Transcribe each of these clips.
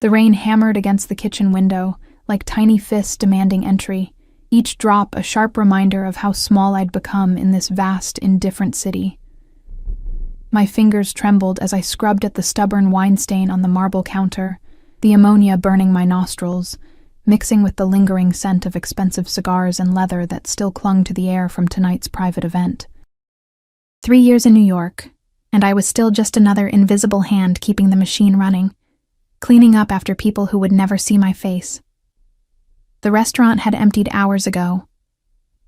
The rain hammered against the kitchen window, like tiny fists demanding entry, each drop a sharp reminder of how small I'd become in this vast, indifferent city. My fingers trembled as I scrubbed at the stubborn wine stain on the marble counter, the ammonia burning my nostrils, mixing with the lingering scent of expensive cigars and leather that still clung to the air from tonight's private event. 3 years in New York, and I was still just another invisible hand keeping the machine running, cleaning up after people who would never see my face. The restaurant had emptied hours ago,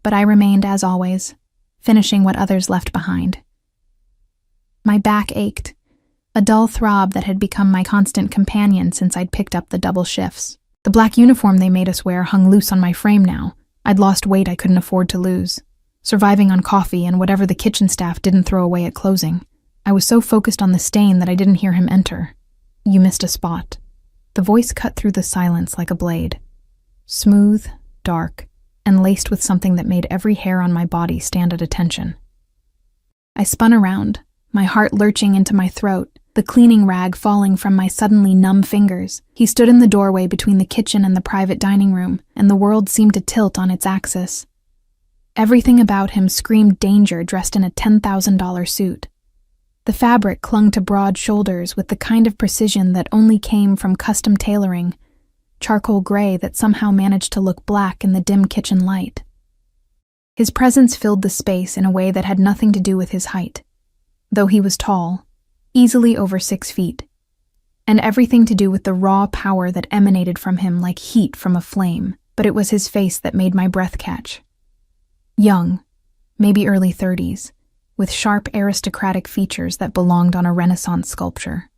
but I remained as always, finishing what others left behind. My back ached, a dull throb that had become my constant companion since I'd picked up the double shifts. The black uniform they made us wear hung loose on my frame now. I'd lost weight I couldn't afford to lose, surviving on coffee and whatever the kitchen staff didn't throw away at closing. I was so focused on the stain that I didn't hear him enter. "You missed a spot." The voice cut through the silence like a blade. Smooth, dark, and laced with something that made every hair on my body stand at attention. I spun around, my heart lurching into my throat, the cleaning rag falling from my suddenly numb fingers. He stood in the doorway between the kitchen and the private dining room, and the world seemed to tilt on its axis. Everything about him screamed danger dressed in a $10,000 suit. The fabric clung to broad shoulders with the kind of precision that only came from custom tailoring, charcoal gray that somehow managed to look black in the dim kitchen light. His presence filled the space in a way that had nothing to do with his height, though he was tall, easily over 6 feet, and everything to do with the raw power that emanated from him like heat from a flame, but it was his face that made my breath catch. Young, maybe early 30s, with sharp aristocratic features that belonged on a Renaissance sculpture.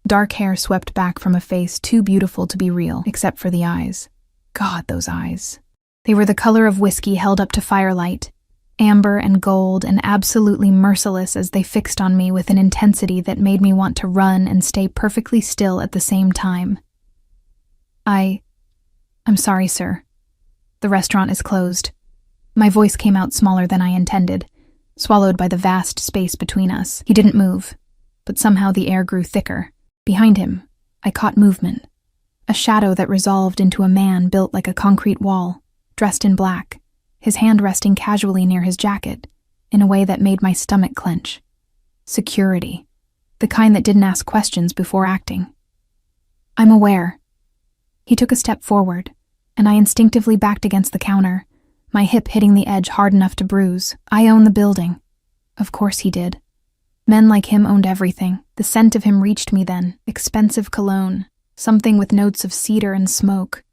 Dark hair swept back from a face too beautiful to be real, except for the eyes. God, those eyes. They were the color of whiskey held up to firelight, amber and gold and absolutely merciless as they fixed on me with an intensity that made me want to run and stay perfectly still at the same time. I'm sorry, sir. The restaurant is closed. My voice came out smaller than I intended, swallowed by the vast space between us. He didn't move, but somehow the air grew thicker. Behind him, I caught movement, a shadow that resolved into a man built like a concrete wall, dressed in black, his hand resting casually near his jacket, in a way that made my stomach clench. Security, the kind that didn't ask questions before acting. "I'm aware." He took a step forward, and I instinctively backed against the counter, my hip hitting the edge hard enough to bruise. "I own the building." Of course he did. Men like him owned everything. The scent of him reached me then, expensive cologne, something with notes of cedar and smoke,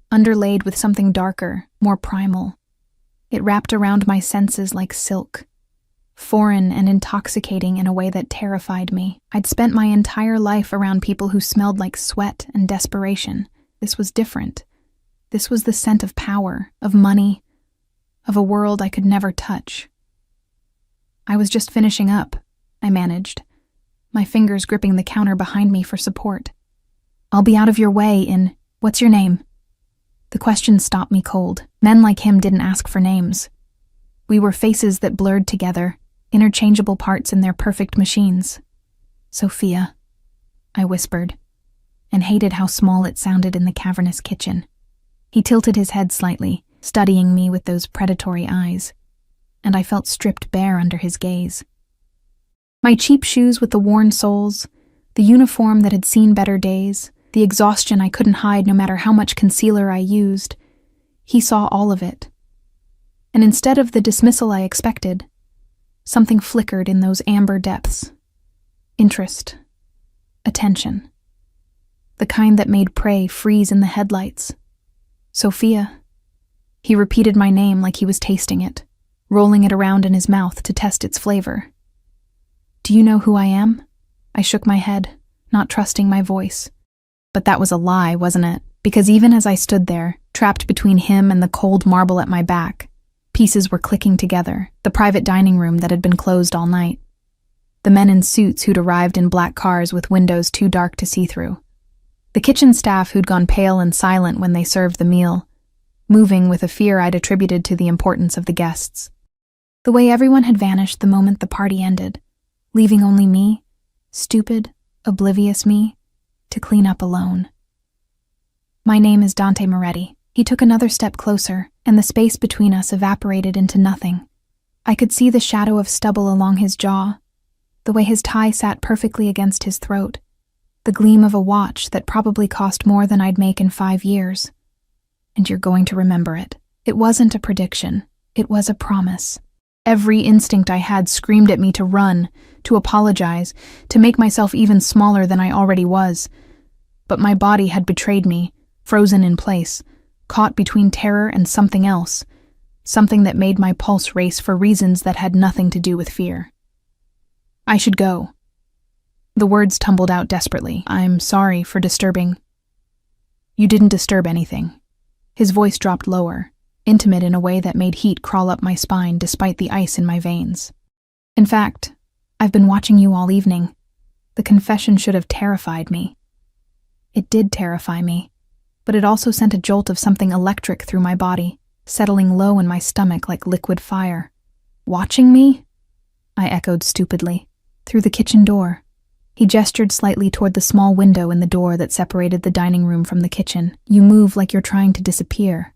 underlaid with something darker, more primal. It wrapped around my senses like silk, foreign and intoxicating in a way that terrified me. I'd spent my entire life around people who smelled like sweat and desperation. This was different. This was the scent of power, of money, of a world I could never touch. "I was just finishing up," I managed, my fingers gripping the counter behind me for support. "I'll be out of your way in... What's your name?" The question stopped me cold. Men like him didn't ask for names. We were faces that blurred together, interchangeable parts in their perfect machines. "Sophia," I whispered, and hated how small it sounded in the cavernous kitchen. He tilted his head slightly, studying me with those predatory eyes, and I felt stripped bare under his gaze. My cheap shoes with the worn soles, the uniform that had seen better days, the exhaustion I couldn't hide no matter how much concealer I used, he saw all of it. And instead of the dismissal I expected, something flickered in those amber depths. Interest. Attention. The kind that made prey freeze in the headlights. "Sophia." He repeated my name like he was tasting it, rolling it around in his mouth to test its flavor. "Do you know who I am?" I shook my head, not trusting my voice. But that was a lie, wasn't it? Because even as I stood there, trapped between him and the cold marble at my back, pieces were clicking together, the private dining room that had been closed all night. The men in suits who'd arrived in black cars with windows too dark to see through. The kitchen staff who'd gone pale and silent when they served the meal, moving with a fear I'd attributed to the importance of the guests. The way everyone had vanished the moment the party ended, leaving only me, stupid, oblivious me, to clean up alone. My name is Dante Moretti. He took another step closer, and the space between us evaporated into nothing. I could see the shadow of stubble along his jaw, the way his tie sat perfectly against his throat, the gleam of a watch that probably cost more than I'd make in 5 years. And you're going to remember it. It wasn't a prediction. It was a promise. Every instinct I had screamed at me to run, to apologize, to make myself even smaller than I already was. But my body had betrayed me, frozen in place, caught between terror and something else, something that made my pulse race for reasons that had nothing to do with fear. I should go. The words tumbled out desperately. I'm sorry for disturbing. You didn't disturb anything. His voice dropped lower, intimate in a way that made heat crawl up my spine despite the ice in my veins. In fact, I've been watching you all evening. The confession should have terrified me. It did terrify me, but it also sent a jolt of something electric through my body, settling low in my stomach like liquid fire. Watching me? I echoed stupidly. Through the kitchen door. He gestured slightly toward the small window in the door that separated the dining room from the kitchen. You move like you're trying to disappear.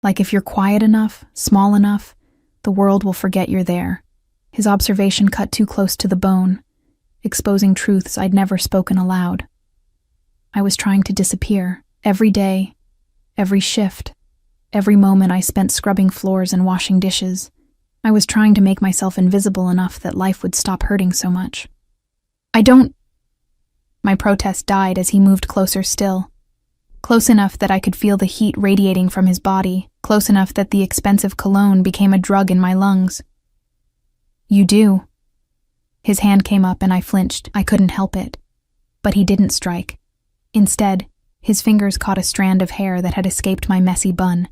Like if you're quiet enough, small enough, the world will forget you're there. His observation cut too close to the bone, exposing truths I'd never spoken aloud. I was trying to disappear. Every day, every shift, every moment I spent scrubbing floors and washing dishes. I was trying to make myself invisible enough that life would stop hurting so much. I don't... My protest died as he moved closer still. Close enough that I could feel the heat radiating from his body, close enough that the expensive cologne became a drug in my lungs. You do. His hand came up and I flinched. I couldn't help it. But he didn't strike. Instead, his fingers caught a strand of hair that had escaped my messy bun,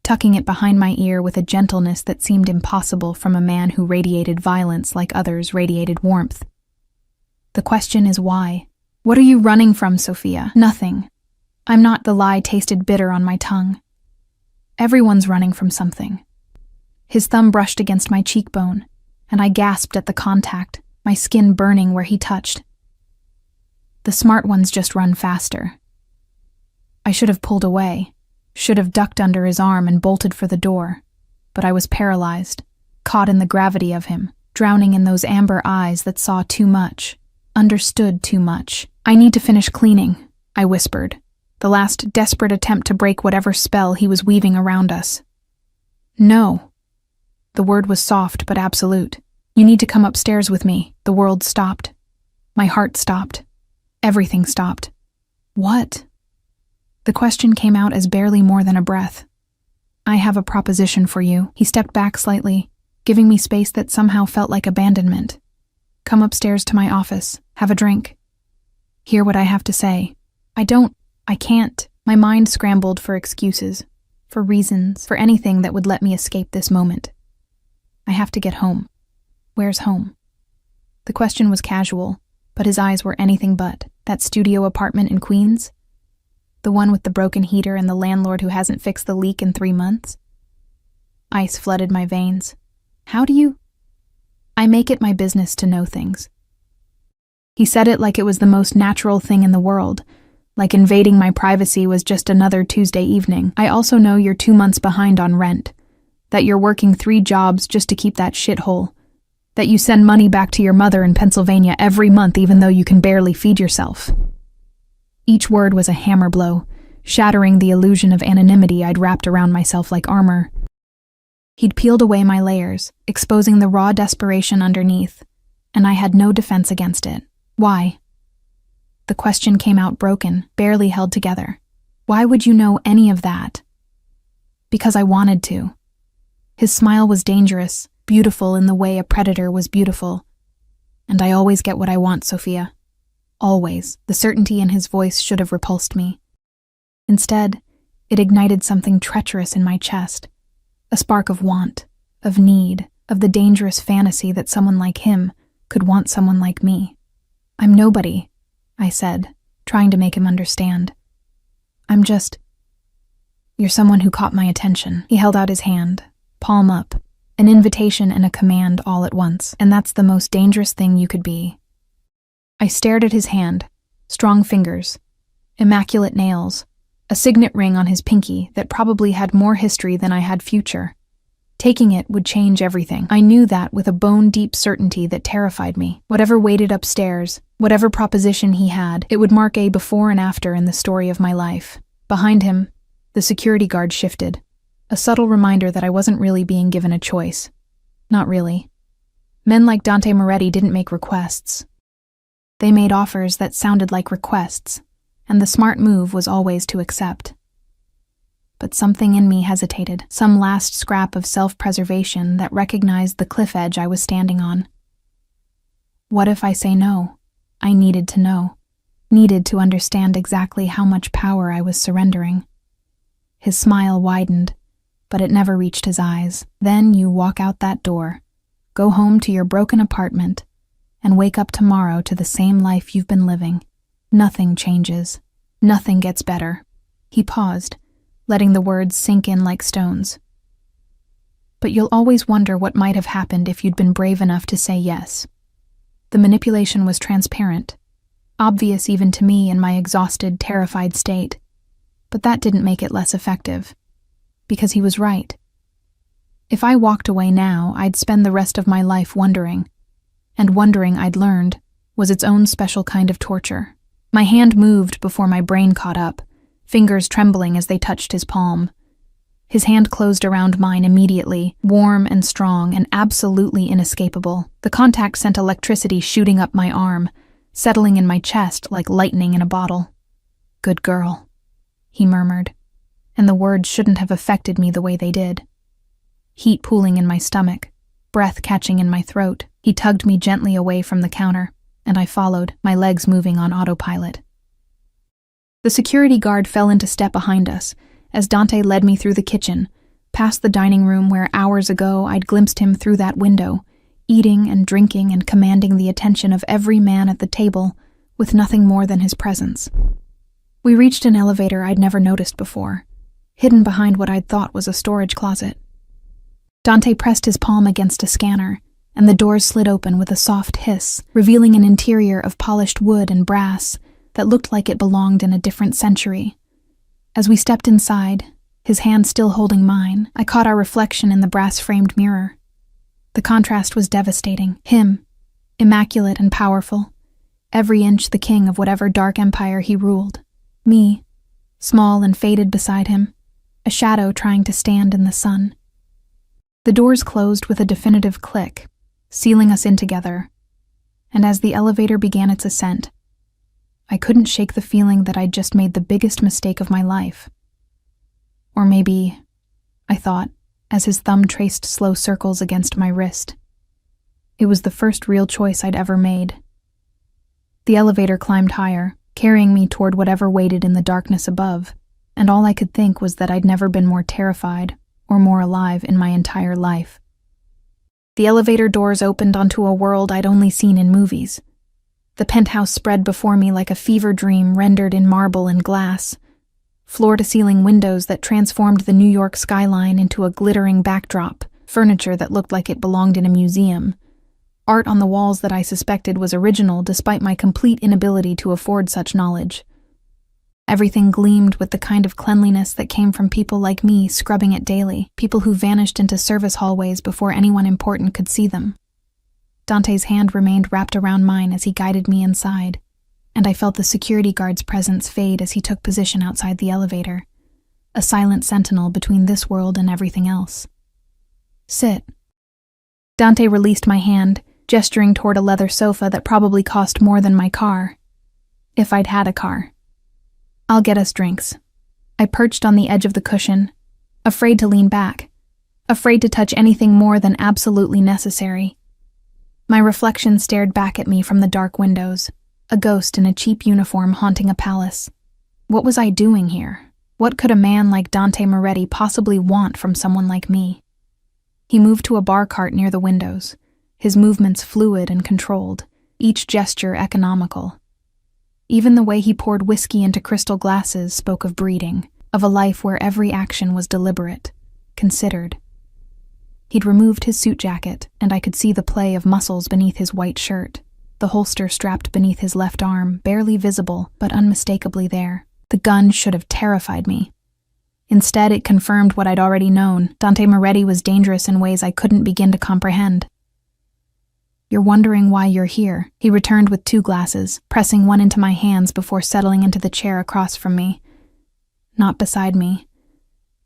tucking it behind my ear with a gentleness that seemed impossible from a man who radiated violence like others radiated warmth. The question is why? What are you running from, Sophia? Nothing. I'm not. The lie tasted bitter on my tongue. Everyone's running from something. His thumb brushed against my cheekbone, and I gasped at the contact, my skin burning where he touched. The smart ones just run faster. I should have pulled away, should have ducked under his arm and bolted for the door, but I was paralyzed, caught in the gravity of him, drowning in those amber eyes that saw too much, understood too much. I need to finish cleaning, I whispered, the last desperate attempt to break whatever spell he was weaving around us. No. The word was soft but absolute. You need to come upstairs with me. The world stopped. My heart stopped. Everything stopped. What? The question came out as barely more than a breath. I have a proposition for you. He stepped back slightly, giving me space that somehow felt like abandonment. Come upstairs to my office. Have a drink. Hear what I have to say. I can't. My mind scrambled for excuses, for reasons, for anything that would let me escape this moment. I have to get home. Where's home? The question was casual, but his eyes were anything but. That studio apartment in Queens? The one with the broken heater and the landlord who hasn't fixed the leak in 3 months? Ice flooded my veins. How do you? I make it my business to know things. He said it like it was the most natural thing in the world, like invading my privacy was just another Tuesday evening. I also know you're 2 months behind on rent, that you're working 3 jobs just to keep that shithole, that you send money back to your mother in Pennsylvania every month even though you can barely feed yourself. Each word was a hammer blow, shattering the illusion of anonymity I'd wrapped around myself like armor. He'd peeled away my layers, exposing the raw desperation underneath, and I had no defense against it. Why? The question came out broken, barely held together. Why would you know any of that? Because I wanted to. His smile was dangerous, beautiful in the way a predator was beautiful. And I always get what I want, Sophia. Always. The certainty in his voice should have repulsed me. Instead, it ignited something treacherous in my chest. A spark of want, of need, of the dangerous fantasy that someone like him could want someone like me. I'm nobody, I said, trying to make him understand. You're someone who caught my attention. He held out his hand, palm up, an invitation and a command all at once, and that's the most dangerous thing you could be. I stared at his hand, Strong fingers, immaculate nails, a signet ring on his pinky that probably had more history than I had future. Taking it would change everything. I knew that with a bone-deep certainty that terrified me. Whatever waited upstairs, whatever proposition he had, it would mark a before and after in the story of my life. Behind him, the security guard shifted. A subtle reminder that I wasn't really being given a choice. Not really. Men like Dante Moretti didn't make requests. They made offers that sounded like requests, and the smart move was always to accept. But something in me hesitated, some last scrap of self-preservation that recognized the cliff edge I was standing on. What if I say no? I needed to know. Needed to understand exactly how much power I was surrendering. His smile widened, but it never reached his eyes. Then you walk out that door, go home to your broken apartment, and wake up tomorrow to the same life you've been living. Nothing changes. Nothing gets better. He paused, letting the words sink in like stones. But you'll always wonder what might have happened if you'd been brave enough to say yes. The manipulation was transparent, obvious even to me in my exhausted, terrified state. But that didn't make it less effective, because he was right. If I walked away now, I'd spend the rest of my life wondering, and wondering, I'd learned, was its own special kind of torture. My hand moved before my brain caught up, fingers trembling as they touched his palm. His hand closed around mine immediately, warm and strong and absolutely inescapable. The contact sent electricity shooting up my arm, settling in my chest like lightning in a bottle. "Good girl," he murmured, and the words shouldn't have affected me the way they did. Heat pooling in my stomach, breath catching in my throat. He tugged me gently away from the counter, and I followed, my legs moving on autopilot. The security guard fell into step behind us as Dante led me through the kitchen, past the dining room where hours ago I'd glimpsed him through that window, eating and drinking and commanding the attention of every man at the table with nothing more than his presence. We reached an elevator I'd never noticed before, hidden behind what I'd thought was a storage closet. Dante pressed his palm against a scanner, and the doors slid open with a soft hiss, revealing an interior of polished wood and brass that looked like it belonged in a different century. As we stepped inside, his hand still holding mine, I caught our reflection in the brass-framed mirror. The contrast was devastating. Him, immaculate and powerful, every inch the king of whatever dark empire he ruled. Me, small and faded beside him, a shadow trying to stand in the sun. The doors closed with a definitive click, sealing us in together, and as the elevator began its ascent, I couldn't shake the feeling that I'd just made the biggest mistake of my life. Or maybe, I thought, as his thumb traced slow circles against my wrist, it was the first real choice I'd ever made. The elevator climbed higher, carrying me toward whatever waited in the darkness above, and all I could think was that I'd never been more terrified or more alive in my entire life. The elevator doors opened onto a world I'd only seen in movies. The penthouse spread before me like a fever dream rendered in marble and glass, floor-to-ceiling windows that transformed the New York skyline into a glittering backdrop, furniture that looked like it belonged in a museum, art on the walls that I suspected was original despite my complete inability to afford such knowledge. Everything gleamed with the kind of cleanliness that came from people like me scrubbing it daily, people who vanished into service hallways before anyone important could see them. Dante's hand remained wrapped around mine as he guided me inside, and I felt the security guard's presence fade as he took position outside the elevator, a silent sentinel between this world and everything else. "Sit." Dante released my hand, gesturing toward a leather sofa that probably cost more than my car, if I'd had a car. "I'll get us drinks." I perched on the edge of the cushion, afraid to lean back, afraid to touch anything more than absolutely necessary. My reflection stared back at me from the dark windows, a ghost in a cheap uniform haunting a palace. What was I doing here? What could a man like Dante Moretti possibly want from someone like me? He moved to a bar cart near the windows, his movements fluid and controlled, each gesture economical. Even the way he poured whiskey into crystal glasses spoke of breeding, of a life where every action was deliberate, considered. He'd removed his suit jacket, and I could see the play of muscles beneath his white shirt. the holster strapped beneath his left arm, barely visible, but unmistakably there. The gun should have terrified me. Instead, it confirmed what I'd already known. Dante Moretti was dangerous in ways I couldn't begin to comprehend. "You're wondering why you're here," he returned with 2 glasses, pressing one into my hands before settling into the chair across from me. Not beside me.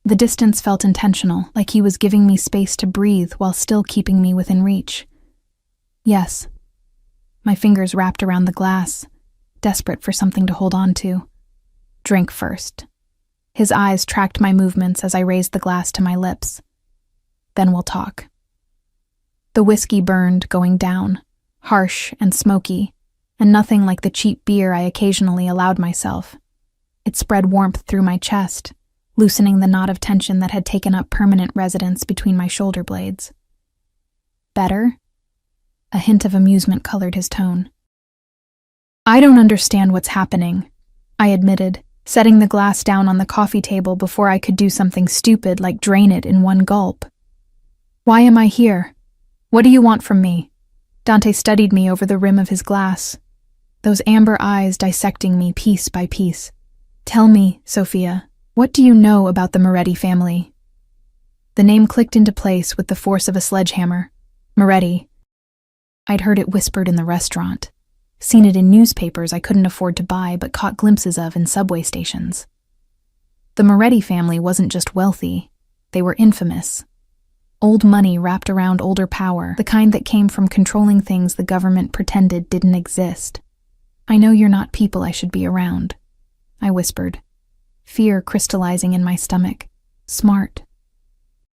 The distance felt intentional, like he was giving me space to breathe while still keeping me within reach. "Yes." My fingers wrapped around the glass, desperate for something to hold on to. "Drink first." His eyes tracked my movements as I raised the glass to my lips. "Then we'll talk." The whiskey burned, going down, harsh and smoky, and nothing like the cheap beer I occasionally allowed myself. It spread warmth through my chest, loosening the knot of tension that had taken up permanent residence between my shoulder blades. "Better?" A hint of amusement colored his tone. "I don't understand what's happening," I admitted, setting the glass down on the coffee table before I could do something stupid like drain it in one gulp. "Why am I here? What do you want from me?" Dante studied me over the rim of his glass, those amber eyes dissecting me piece by piece. "Tell me, Sophia, what do you know about the Moretti family?" The name clicked into place with the force of a sledgehammer. Moretti. I'd heard it whispered in the restaurant, seen it in newspapers I couldn't afford to buy but caught glimpses of in subway stations. The Moretti family wasn't just wealthy, they were infamous. Old money wrapped around older power, the kind that came from controlling things the government pretended didn't exist. "I know you're not people I should be around," I whispered, fear crystallizing in my stomach. "Smart."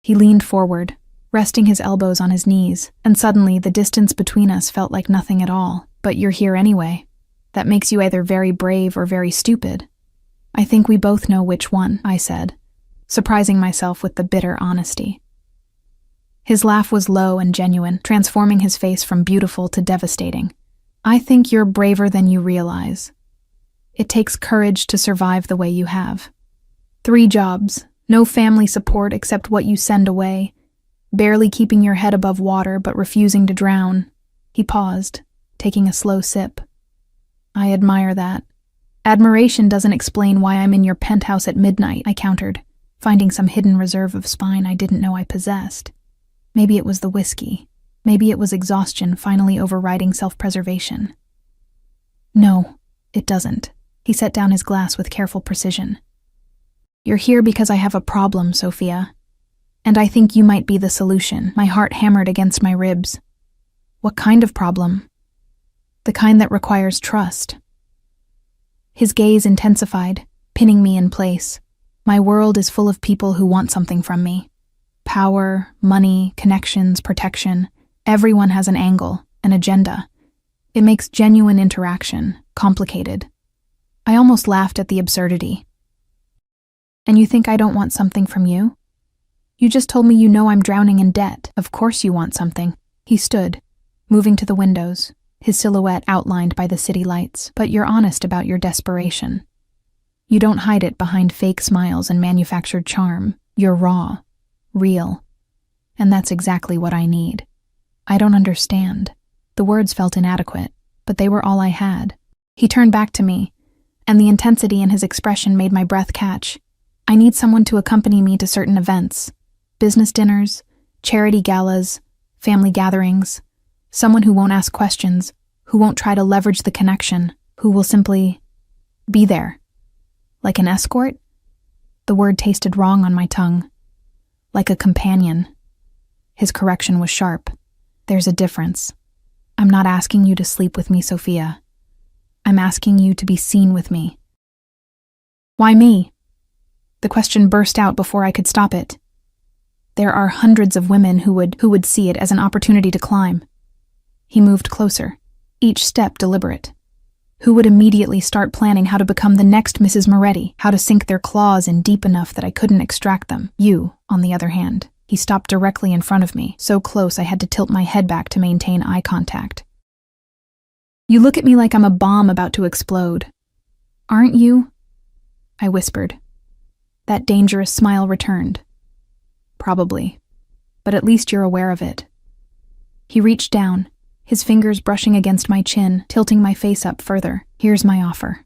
He leaned forward, resting his elbows on his knees, and suddenly the distance between us felt like nothing at all. "But you're here anyway. That makes you either very brave or very stupid." "I think we both know which one," I said, surprising myself with the bitter honesty. His laugh was low and genuine, transforming his face from beautiful to devastating. "I think you're braver than you realize. It takes courage to survive the way you have. 3 jobs, no family support except what you send away, barely keeping your head above water but refusing to drown." He paused, taking a slow sip. "I admire that. Admiration doesn't explain why I'm in your penthouse at midnight," I countered, finding some hidden reserve of spine I didn't know I possessed. Maybe it was the whiskey. Maybe it was exhaustion finally overriding self-preservation. "No, it doesn't." He set down his glass with careful precision. "You're here because I have a problem, Sophia. And I think you might be the solution." My heart hammered against my ribs. "What kind of problem?" "The kind that requires trust." His gaze intensified, pinning me in place. "My world is full of people who want something from me. Power, money, connections, protection. Everyone has an angle, an agenda. It makes genuine interaction complicated." I almost laughed at the absurdity. "And you think I don't want something from you? You just told me you know I'm drowning in debt. Of course you want something." He stood, moving to the windows, his silhouette outlined by the city lights. "But you're honest about your desperation. You don't hide it behind fake smiles and manufactured charm. You're raw, real. And that's exactly what I need." "I don't understand." The words felt inadequate, but they were all I had. He turned back to me, and the intensity in his expression made my breath catch. "I need someone to accompany me to certain events. Business dinners, charity galas, family gatherings. Someone who won't ask questions, who won't try to leverage the connection, who will simply be there." "Like an escort?" The word tasted wrong on my tongue. "Like a companion." His correction was sharp. "There's a difference. I'm not asking you to sleep with me, Sophia. I'm asking you to be seen with me." "Why me?" The question burst out before I could stop it. "There are hundreds of women who would see it as an opportunity to climb." He moved closer, each step deliberate. "Who would immediately start planning how to become the next Mrs. Moretti, how to sink their claws in deep enough that I couldn't extract them. You, on the other hand." He stopped directly in front of me, so close I had to tilt my head back to maintain eye contact. "You look at me like I'm a bomb about to explode. Aren't you?" I whispered. That dangerous smile returned. "Probably, but at least you're aware of it." He reached down, his fingers brushing against my chin, tilting my face up further. Here's my offer.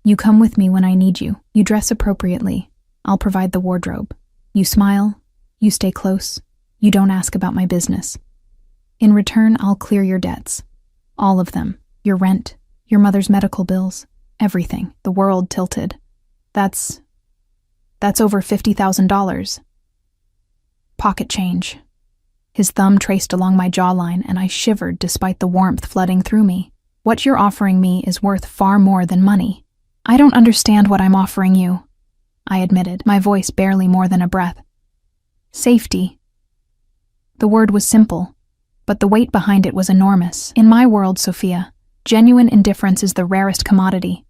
You come with me when I need you. You dress appropriately. I'll provide the wardrobe. You smile. You stay close. You don't ask about my business. In return, I'll clear your debts. All of them. Your rent, your mother's medical bills, everything. The world tilted. That's over $50,000. Pocket change. His thumb traced along my jawline, and I shivered despite the warmth flooding through me. What you're offering me is worth far more than money. I don't understand what I'm offering you, I admitted, my voice barely more than a breath. Safety. The word was simple, but the weight behind it was enormous. In my world, Sophia, genuine indifference is the rarest commodity.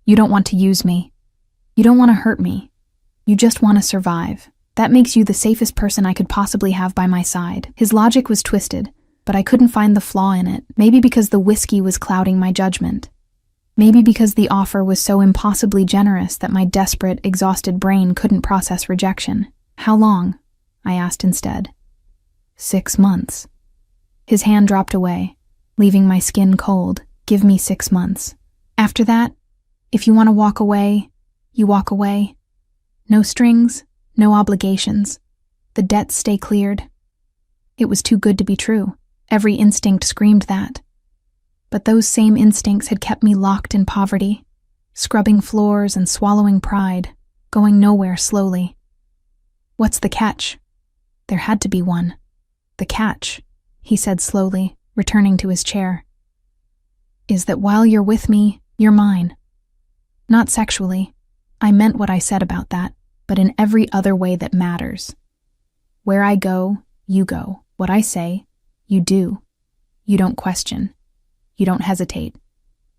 You don't want to use me. You don't want to hurt me. You just want to survive. That makes you the safest person I could possibly have by my side. His logic was twisted, but I couldn't find the flaw in it. Maybe because the whiskey was clouding my judgment. Maybe because the offer was so impossibly generous that my desperate, exhausted brain couldn't process rejection. How long? I asked instead. 6 months. His hand dropped away, leaving my skin cold. Give me 6 months. After that, if you want to walk away, you walk away. No strings, no obligations. The debts stay cleared. It was too good to be true. Every instinct screamed that. But those same instincts had kept me locked in poverty, scrubbing floors and swallowing pride, going nowhere slowly. What's the catch? There had to be one. The catch, he said slowly, returning to his chair, is that while you're with me, you're mine. Not sexually. I meant what I said about that, but in every other way that matters. Where I go, you go. What I say, you do. You don't question. You don't hesitate.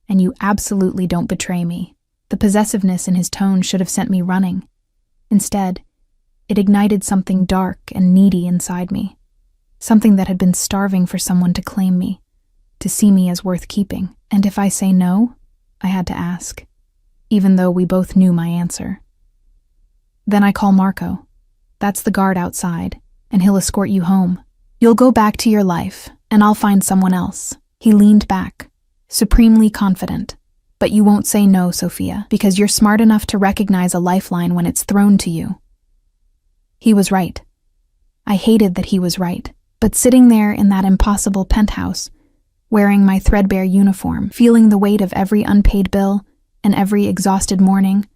And you absolutely don't betray me. The possessiveness in his tone should have sent me running. Instead, it ignited something dark and needy inside me. Something that had been starving for someone to claim me, to see me as worth keeping. And if I say no, I had to ask, even though we both knew my answer. Then I call Marco. That's the guard outside, and he'll escort you home. You'll go back to your life, and I'll find someone else. He leaned back, supremely confident. But you won't say no, Sophia, because you're smart enough to recognize a lifeline when it's thrown to you. He was right. I hated that he was right. But sitting there in that impossible penthouse, wearing my threadbare uniform, feeling the weight of every unpaid bill and every exhausted morning,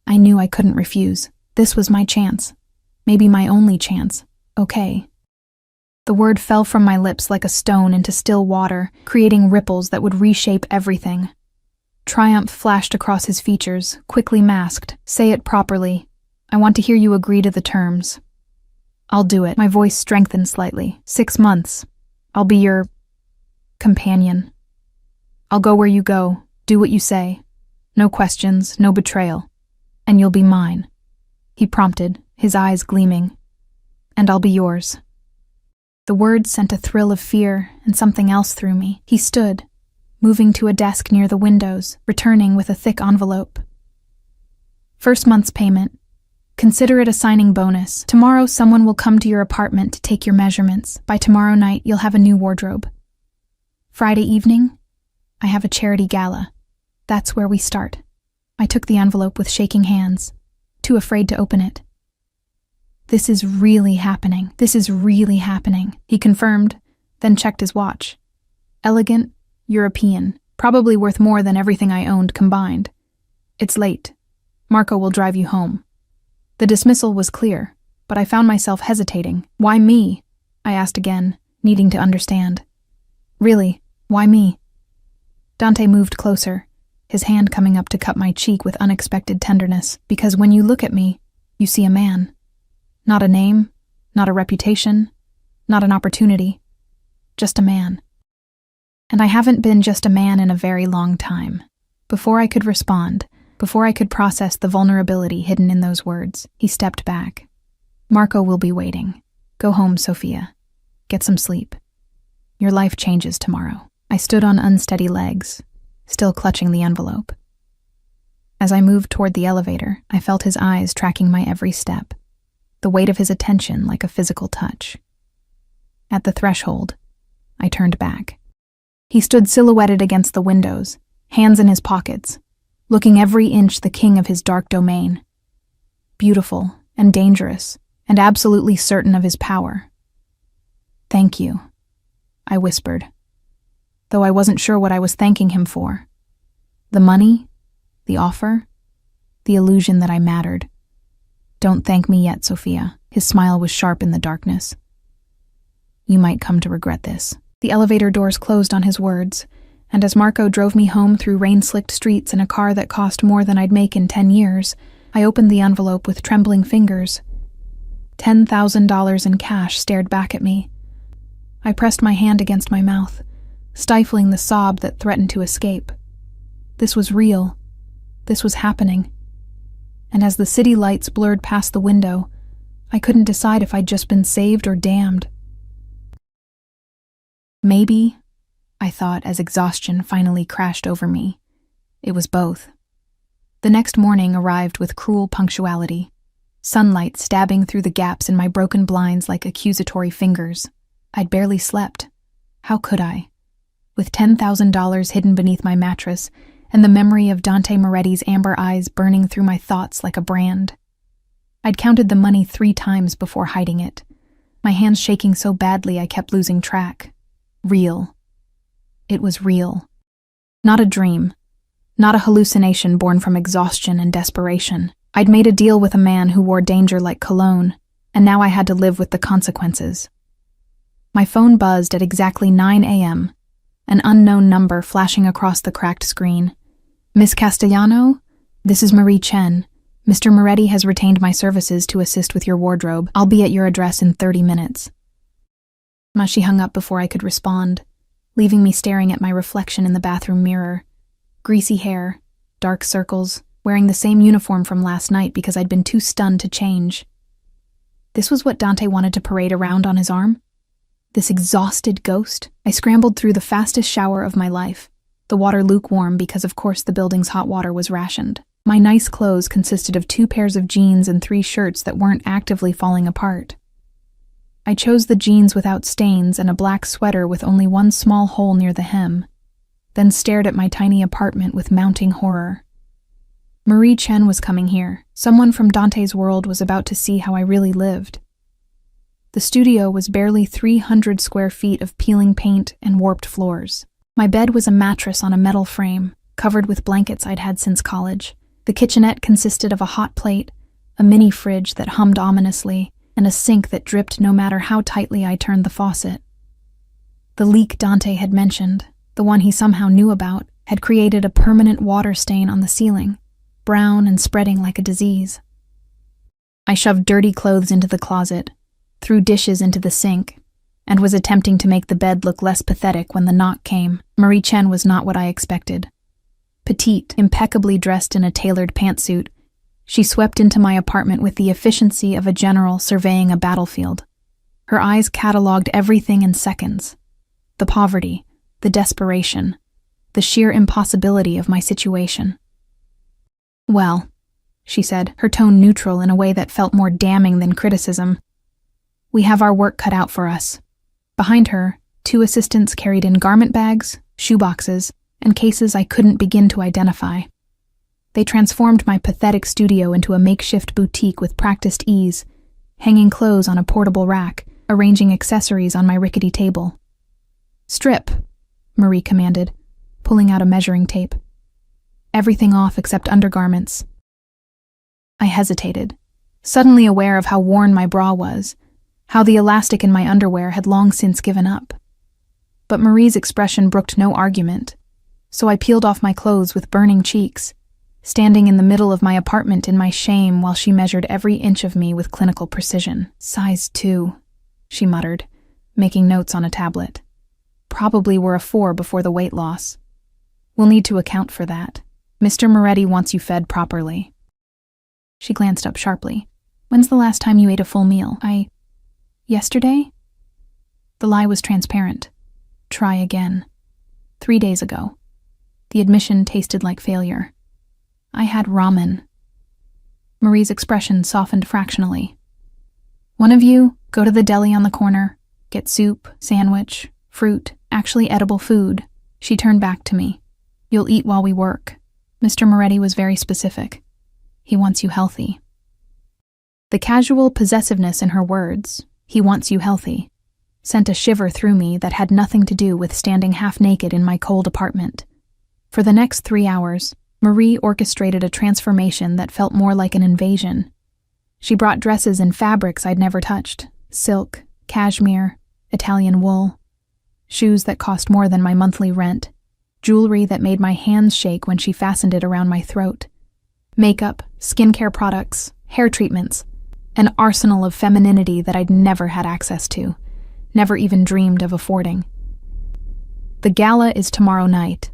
I knew I couldn't refuse. This was my chance. Maybe my only chance. Okay. The word fell from my lips like a stone into still water, creating ripples that would reshape everything. Triumph flashed across his features, quickly masked. Say it properly. I want to hear you agree to the terms. I'll do it. My voice strengthened slightly. 6 months. I'll be your companion. I'll go where you go, do what you say. No questions, no betrayal. And you'll be mine. He prompted, his eyes gleaming. And I'll be yours. The words sent a thrill of fear and something else through me. He stood, moving to a desk near the windows, returning with a thick envelope. First month's payment. Consider it a signing bonus. Tomorrow someone will come to your apartment to take your measurements. By tomorrow night, you'll have a new wardrobe. Friday evening, I have a charity gala. That's where we start. I took the envelope with shaking hands, too afraid to open it. This is really happening. This is really happening, he confirmed, then checked his watch. Elegant, European, probably worth more than everything I owned combined. It's late. Marco will drive you home. The dismissal was clear, but I found myself hesitating. Why me? I asked again, needing to understand. Really, why me? Dante moved closer, his hand coming up to cup my cheek with unexpected tenderness, because when you look at me, you see a man. Not a name, not a reputation, not an opportunity, just a man. And I haven't been just a man in a very long time. Before I could respond, before I could process the vulnerability hidden in those words, he stepped back. Marco will be waiting. Go home, Sophia. Get some sleep. Your life changes tomorrow. I stood on unsteady legs, still clutching the envelope. As I moved toward the elevator, I felt his eyes tracking my every step, the weight of his attention like a physical touch. At the threshold, I turned back. He stood silhouetted against the windows, hands in his pockets, looking every inch the king of his dark domain. Beautiful and dangerous, and absolutely certain of his power. "Thank you," I whispered, though I wasn't sure what I was thanking him for. The money? The offer? The illusion that I mattered. "Don't thank me yet, Sophia." His smile was sharp in the darkness. "You might come to regret this." The elevator doors closed on his words, and as Marco drove me home through rain-slicked streets in a car that cost more than I'd make in 10 years, I opened the envelope with trembling fingers. $10,000 in cash stared back at me. I pressed my hand against my mouth, stifling the sob that threatened to escape. This was real. This was happening. And as the city lights blurred past the window, I couldn't decide if I'd just been saved or damned. Maybe, I thought as exhaustion finally crashed over me. It was both. The next morning arrived with cruel punctuality, sunlight stabbing through the gaps in my broken blinds like accusatory fingers. I'd barely slept. How could I? With $10,000 hidden beneath my mattress and the memory of Dante Moretti's amber eyes burning through my thoughts like a brand. I'd counted the money 3 times before hiding it, my hands shaking so badly I kept losing track. Real. It was real. Not a dream. Not a hallucination born from exhaustion and desperation. I'd made a deal with a man who wore danger like cologne, and now I had to live with the consequences. My phone buzzed at exactly 9 a.m., an unknown number flashing across the cracked screen. "Miss Castellano? This is Marie Chen. Mr. Moretti has retained my services to assist with your wardrobe. I'll be at your address in 30 minutes. She hung up before I could respond, leaving me staring at my reflection in the bathroom mirror. Greasy hair, dark circles, wearing the same uniform from last night because I'd been too stunned to change. This was what Dante wanted to parade around on his arm? This exhausted ghost? I scrambled through the fastest shower of my life, the water lukewarm because of course the building's hot water was rationed. My nice clothes consisted of 2 pairs of jeans and 3 shirts that weren't actively falling apart. I chose the jeans without stains and a black sweater with only 1 small hole near the hem, then stared at my tiny apartment with mounting horror. Marie Chen was coming here. Someone from Dante's world was about to see how I really lived. The studio was barely 300 square feet of peeling paint and warped floors. My bed was a mattress on a metal frame, covered with blankets I'd had since college. The kitchenette consisted of a hot plate, a mini fridge that hummed ominously, and a sink that dripped no matter how tightly I turned the faucet. The leak Dante had mentioned, the one he somehow knew about, had created a permanent water stain on the ceiling, brown and spreading like a disease. I shoved dirty clothes into the closet, threw dishes into the sink, and was attempting to make the bed look less pathetic when the knock came. Marie Chen was not what I expected. Petite, impeccably dressed in a tailored pantsuit, she swept into my apartment with the efficiency of a general surveying a battlefield. Her eyes cataloged everything in seconds. The poverty, the desperation, the sheer impossibility of my situation. "Well," she said, her tone neutral in a way that felt more damning than criticism, "we have our work cut out for us." Behind her, 2 assistants carried in garment bags, shoeboxes, and cases I couldn't begin to identify. They transformed my pathetic studio into a makeshift boutique with practiced ease, hanging clothes on a portable rack, arranging accessories on my rickety table. "Strip," Marie commanded, pulling out a measuring tape. "Everything off except undergarments." I hesitated, suddenly aware of how worn my bra was, how the elastic in my underwear had long since given up. But Marie's expression brooked no argument, so I peeled off my clothes with burning cheeks, standing in the middle of my apartment in my shame while she measured every inch of me with clinical precision. "Size 2, she muttered, making notes on a tablet. "Probably were a 4 before the weight loss. We'll need to account for that. Mr. Moretti wants you fed properly." She glanced up sharply. "When's the last time you ate a full meal?" Yesterday? The lie was transparent. Try again. 3 days ago. The admission tasted like failure. I had ramen. Marie's expression softened fractionally. "One of you, go to the deli on the corner, get soup, sandwich, fruit, actually edible food. She turned back to me. You'll eat while we work. Mr. Moretti was very specific. He wants you healthy. The casual possessiveness in her words, he wants you healthy, sent a shiver through me that had nothing to do with standing half naked in my cold apartment. For the next 3 hours, Marie orchestrated a transformation that felt more like an invasion. She brought dresses and fabrics I'd never touched, silk, cashmere, Italian wool, shoes that cost more than my monthly rent, jewelry that made my hands shake when she fastened it around my throat, makeup, skincare products, hair treatments, an arsenal of femininity that I'd never had access to, never even dreamed of affording. The gala is tomorrow night,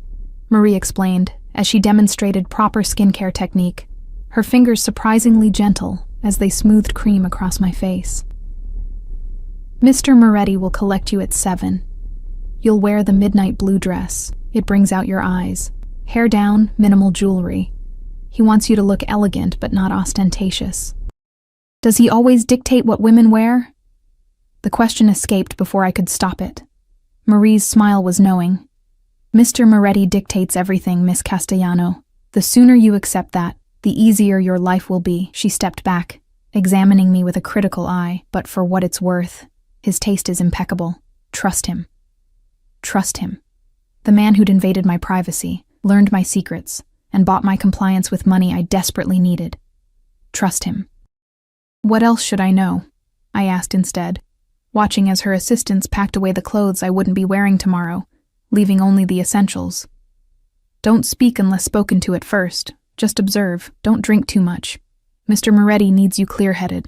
Marie explained as she demonstrated proper skincare technique, her fingers surprisingly gentle as they smoothed cream across my face. Mr. Moretti will collect you at 7. You'll wear the midnight blue dress. It brings out your eyes. Hair down, minimal jewelry. He wants you to look elegant but not ostentatious. Does he always dictate what women wear? The question escaped before I could stop it. Marie's smile was knowing. Mr. Moretti dictates everything, Miss Castellano. The sooner you accept that, the easier your life will be. She stepped back, examining me with a critical eye, but for what it's worth, his taste is impeccable. Trust him. Trust him. The man who'd invaded my privacy, learned my secrets, and bought my compliance with money I desperately needed. Trust him. What else should I know? I asked instead, watching as her assistants packed away the clothes I wouldn't be wearing tomorrow, leaving only the essentials. Don't speak unless spoken to at first. Just observe. Don't drink too much. Mr. Moretti needs you clear-headed.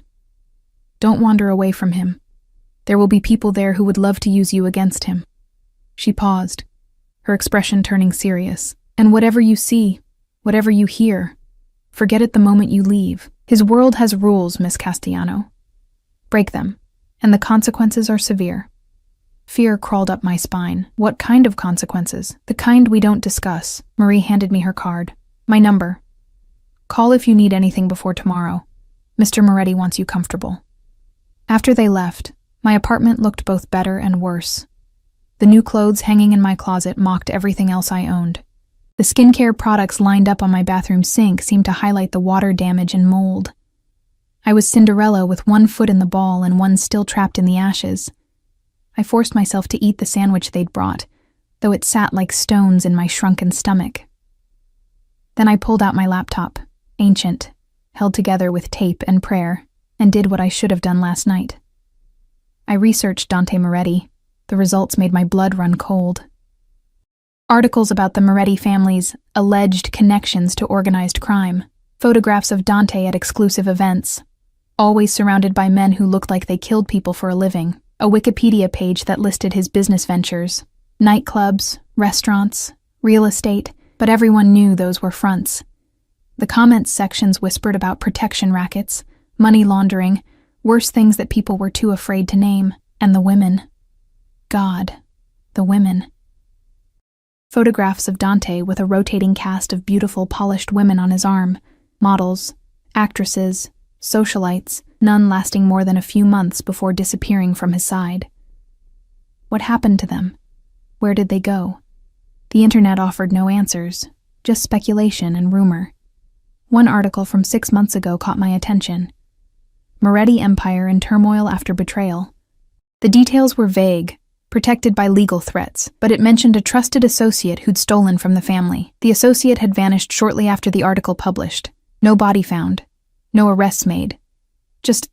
Don't wander away from him. There will be people there who would love to use you against him. She paused, her expression turning serious. And whatever you see, whatever you hear, forget it the moment you leave. His world has rules, Miss Castellano. Break them, and the consequences are severe. Fear crawled up my spine. What kind of consequences? The kind we don't discuss. Marie handed me her card. My number. Call if you need anything before tomorrow. Mr. Moretti wants you comfortable. After they left, my apartment looked both better and worse. The new clothes hanging in my closet mocked everything else I owned. The skincare products lined up on my bathroom sink seemed to highlight the water damage and mold. I was Cinderella with one foot in the ball and one still trapped in the ashes. I forced myself to eat the sandwich they'd brought, though it sat like stones in my shrunken stomach. Then I pulled out my laptop, ancient, held together with tape and prayer, and did what I should have done last night. I researched Dante Moretti. The results made my blood run cold. Articles about the Moretti family's alleged connections to organized crime, photographs of Dante at exclusive events, always surrounded by men who looked like they killed people for a living, a Wikipedia page that listed his business ventures, nightclubs, restaurants, real estate, but everyone knew those were fronts. The comments sections whispered about protection rackets, money laundering, worse things that people were too afraid to name, and the women. God, the women. Photographs of Dante with a rotating cast of beautiful, polished women on his arm, models, actresses, socialites, none lasting more than a few months before disappearing from his side. What happened to them? Where did they go? The internet offered no answers, just speculation and rumor. One article from 6 months ago caught my attention. Moretti Empire in turmoil after betrayal. The details were vague, protected by legal threats, but it mentioned a trusted associate who'd stolen from the family. The associate had vanished shortly after the article published. No body found. No arrests made. Just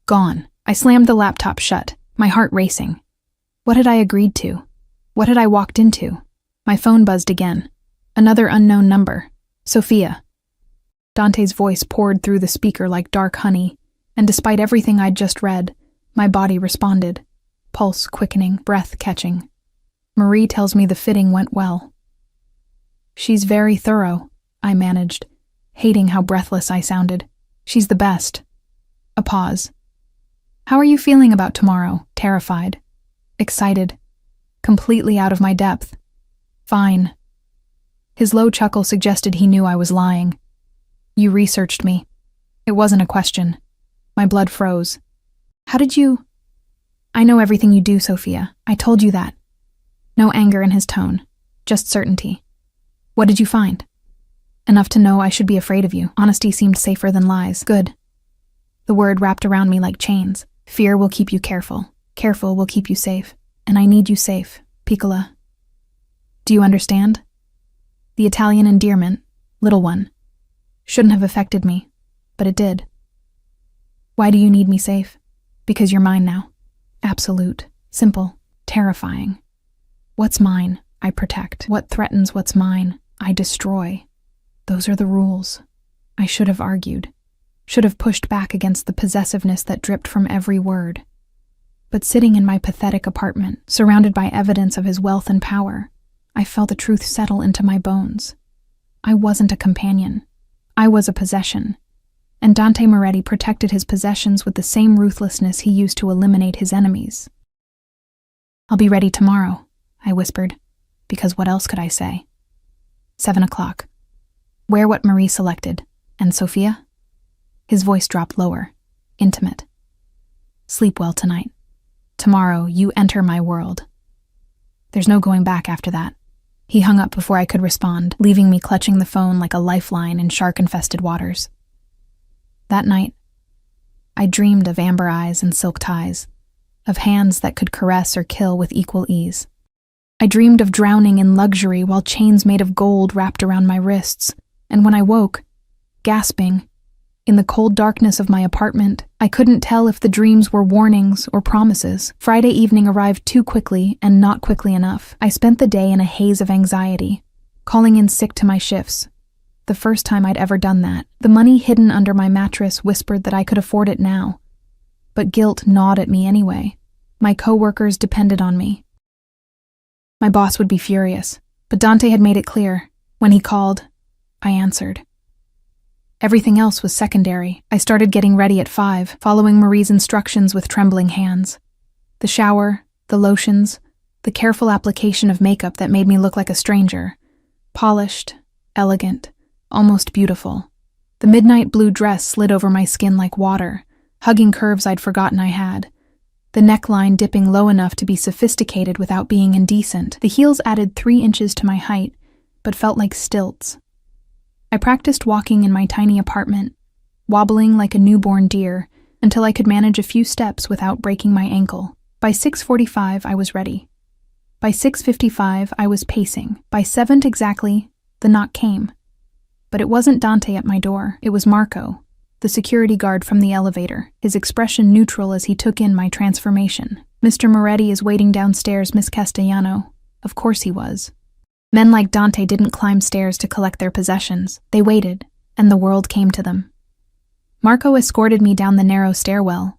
gone. I slammed the laptop shut, my heart racing. What had I agreed to? What had I walked into? My phone buzzed again. Another unknown number. Sophia. Dante's voice poured through the speaker like dark honey, and despite everything I'd just read, my body responded. Pulse quickening, breath catching. Marie tells me the fitting went well. She's very thorough, I managed, hating how breathless I sounded. She's the best. A pause. How are you feeling about tomorrow? Terrified. Excited. Completely out of my depth. Fine. His low chuckle suggested he knew I was lying. You researched me. It wasn't a question. My blood froze. How did you... I know everything you do, Sophia. I told you that. No anger in his tone, just certainty. What did you find? Enough to know I should be afraid of you. Honesty seemed safer than lies. Good. The word wrapped around me like chains. Fear will keep you careful. Careful will keep you safe. And I need you safe, Piccola. Do you understand? The Italian endearment, little one, shouldn't have affected me, but it did. Why do you need me safe? Because you're mine now. Absolute, simple, terrifying. What's mine, I protect. What threatens what's mine, I destroy. Those are the rules. I should have argued, should have pushed back against the possessiveness that dripped from every word. But sitting in my pathetic apartment, surrounded by evidence of his wealth and power, I felt the truth settle into my bones. I wasn't a companion. I was a possession. And Dante Moretti protected his possessions with the same ruthlessness he used to eliminate his enemies. I'll be ready tomorrow, I whispered, because what else could I say? 7 o'clock. Wear what Marie selected. And Sophia? His voice dropped lower, intimate. Sleep well tonight. Tomorrow, you enter my world. There's no going back after that. He hung up before I could respond, leaving me clutching the phone like a lifeline in shark-infested waters. That night, I dreamed of amber eyes and silk ties, of hands that could caress or kill with equal ease. I dreamed of drowning in luxury while chains made of gold wrapped around my wrists, and when I woke, gasping, in the cold darkness of my apartment, I couldn't tell if the dreams were warnings or promises. Friday evening arrived too quickly and not quickly enough. I spent the day in a haze of anxiety, calling in sick to my shifts. The first time I'd ever done that. The money hidden under my mattress whispered that I could afford it now. But guilt gnawed at me anyway. My co-workers depended on me. My boss would be furious, but Dante had made it clear. When he called, I answered. Everything else was secondary. I started getting ready at 5, following Marie's instructions with trembling hands. The shower, the lotions, the careful application of makeup that made me look like a stranger. Polished, elegant, almost beautiful. The midnight blue dress slid over my skin like water, hugging curves I'd forgotten I had. The neckline dipping low enough to be sophisticated without being indecent. The heels added 3 inches to my height, but felt like stilts. I practiced walking in my tiny apartment, wobbling like a newborn deer, until I could manage a few steps without breaking my ankle. By 6:45, I was ready. By 6:55, I was pacing. By 7 exactly, the knock came. But it wasn't Dante at my door, it was Marco, the security guard from the elevator, his expression neutral as he took in my transformation. Mr. Moretti is waiting downstairs, Miss Castellano. Of course he was. Men like Dante didn't climb stairs to collect their possessions. They waited, and the world came to them. Marco escorted me down the narrow stairwell,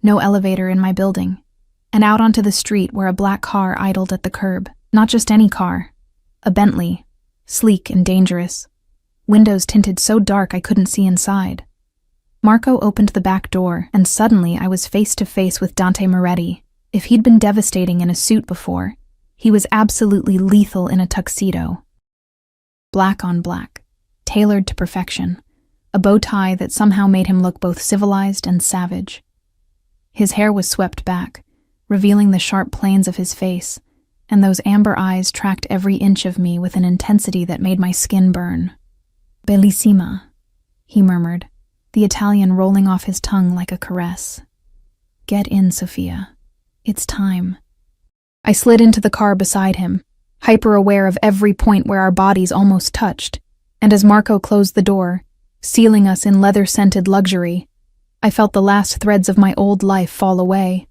no elevator in my building, and out onto the street where a black car idled at the curb. Not just any car, a Bentley, sleek and dangerous. Windows tinted so dark I couldn't see inside. Marco opened the back door, and suddenly I was face to face with Dante Moretti. If he'd been devastating in a suit before, he was absolutely lethal in a tuxedo. Black on black, tailored to perfection, a bow tie that somehow made him look both civilized and savage. His hair was swept back, revealing the sharp planes of his face, and those amber eyes tracked every inch of me with an intensity that made my skin burn. Bellissima, he murmured, the Italian rolling off his tongue like a caress. Get in, Sophia. It's time. I slid into the car beside him, hyper-aware of every point where our bodies almost touched, and as Marco closed the door, sealing us in leather-scented luxury, I felt the last threads of my old life fall away.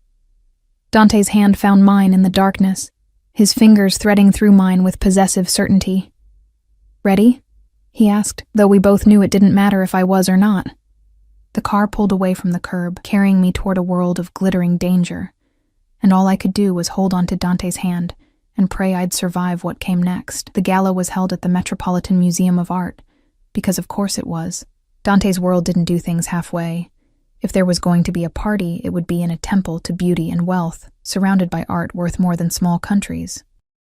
Dante's hand found mine in the darkness, his fingers threading through mine with possessive certainty. Ready? He asked, though we both knew it didn't matter if I was or not. The car pulled away from the curb, carrying me toward a world of glittering danger, and all I could do was hold on to Dante's hand and pray I'd survive what came next. The gala was held at the Metropolitan Museum of Art, because of course it was. Dante's world didn't do things halfway. If there was going to be a party, it would be in a temple to beauty and wealth, surrounded by art worth more than small countries.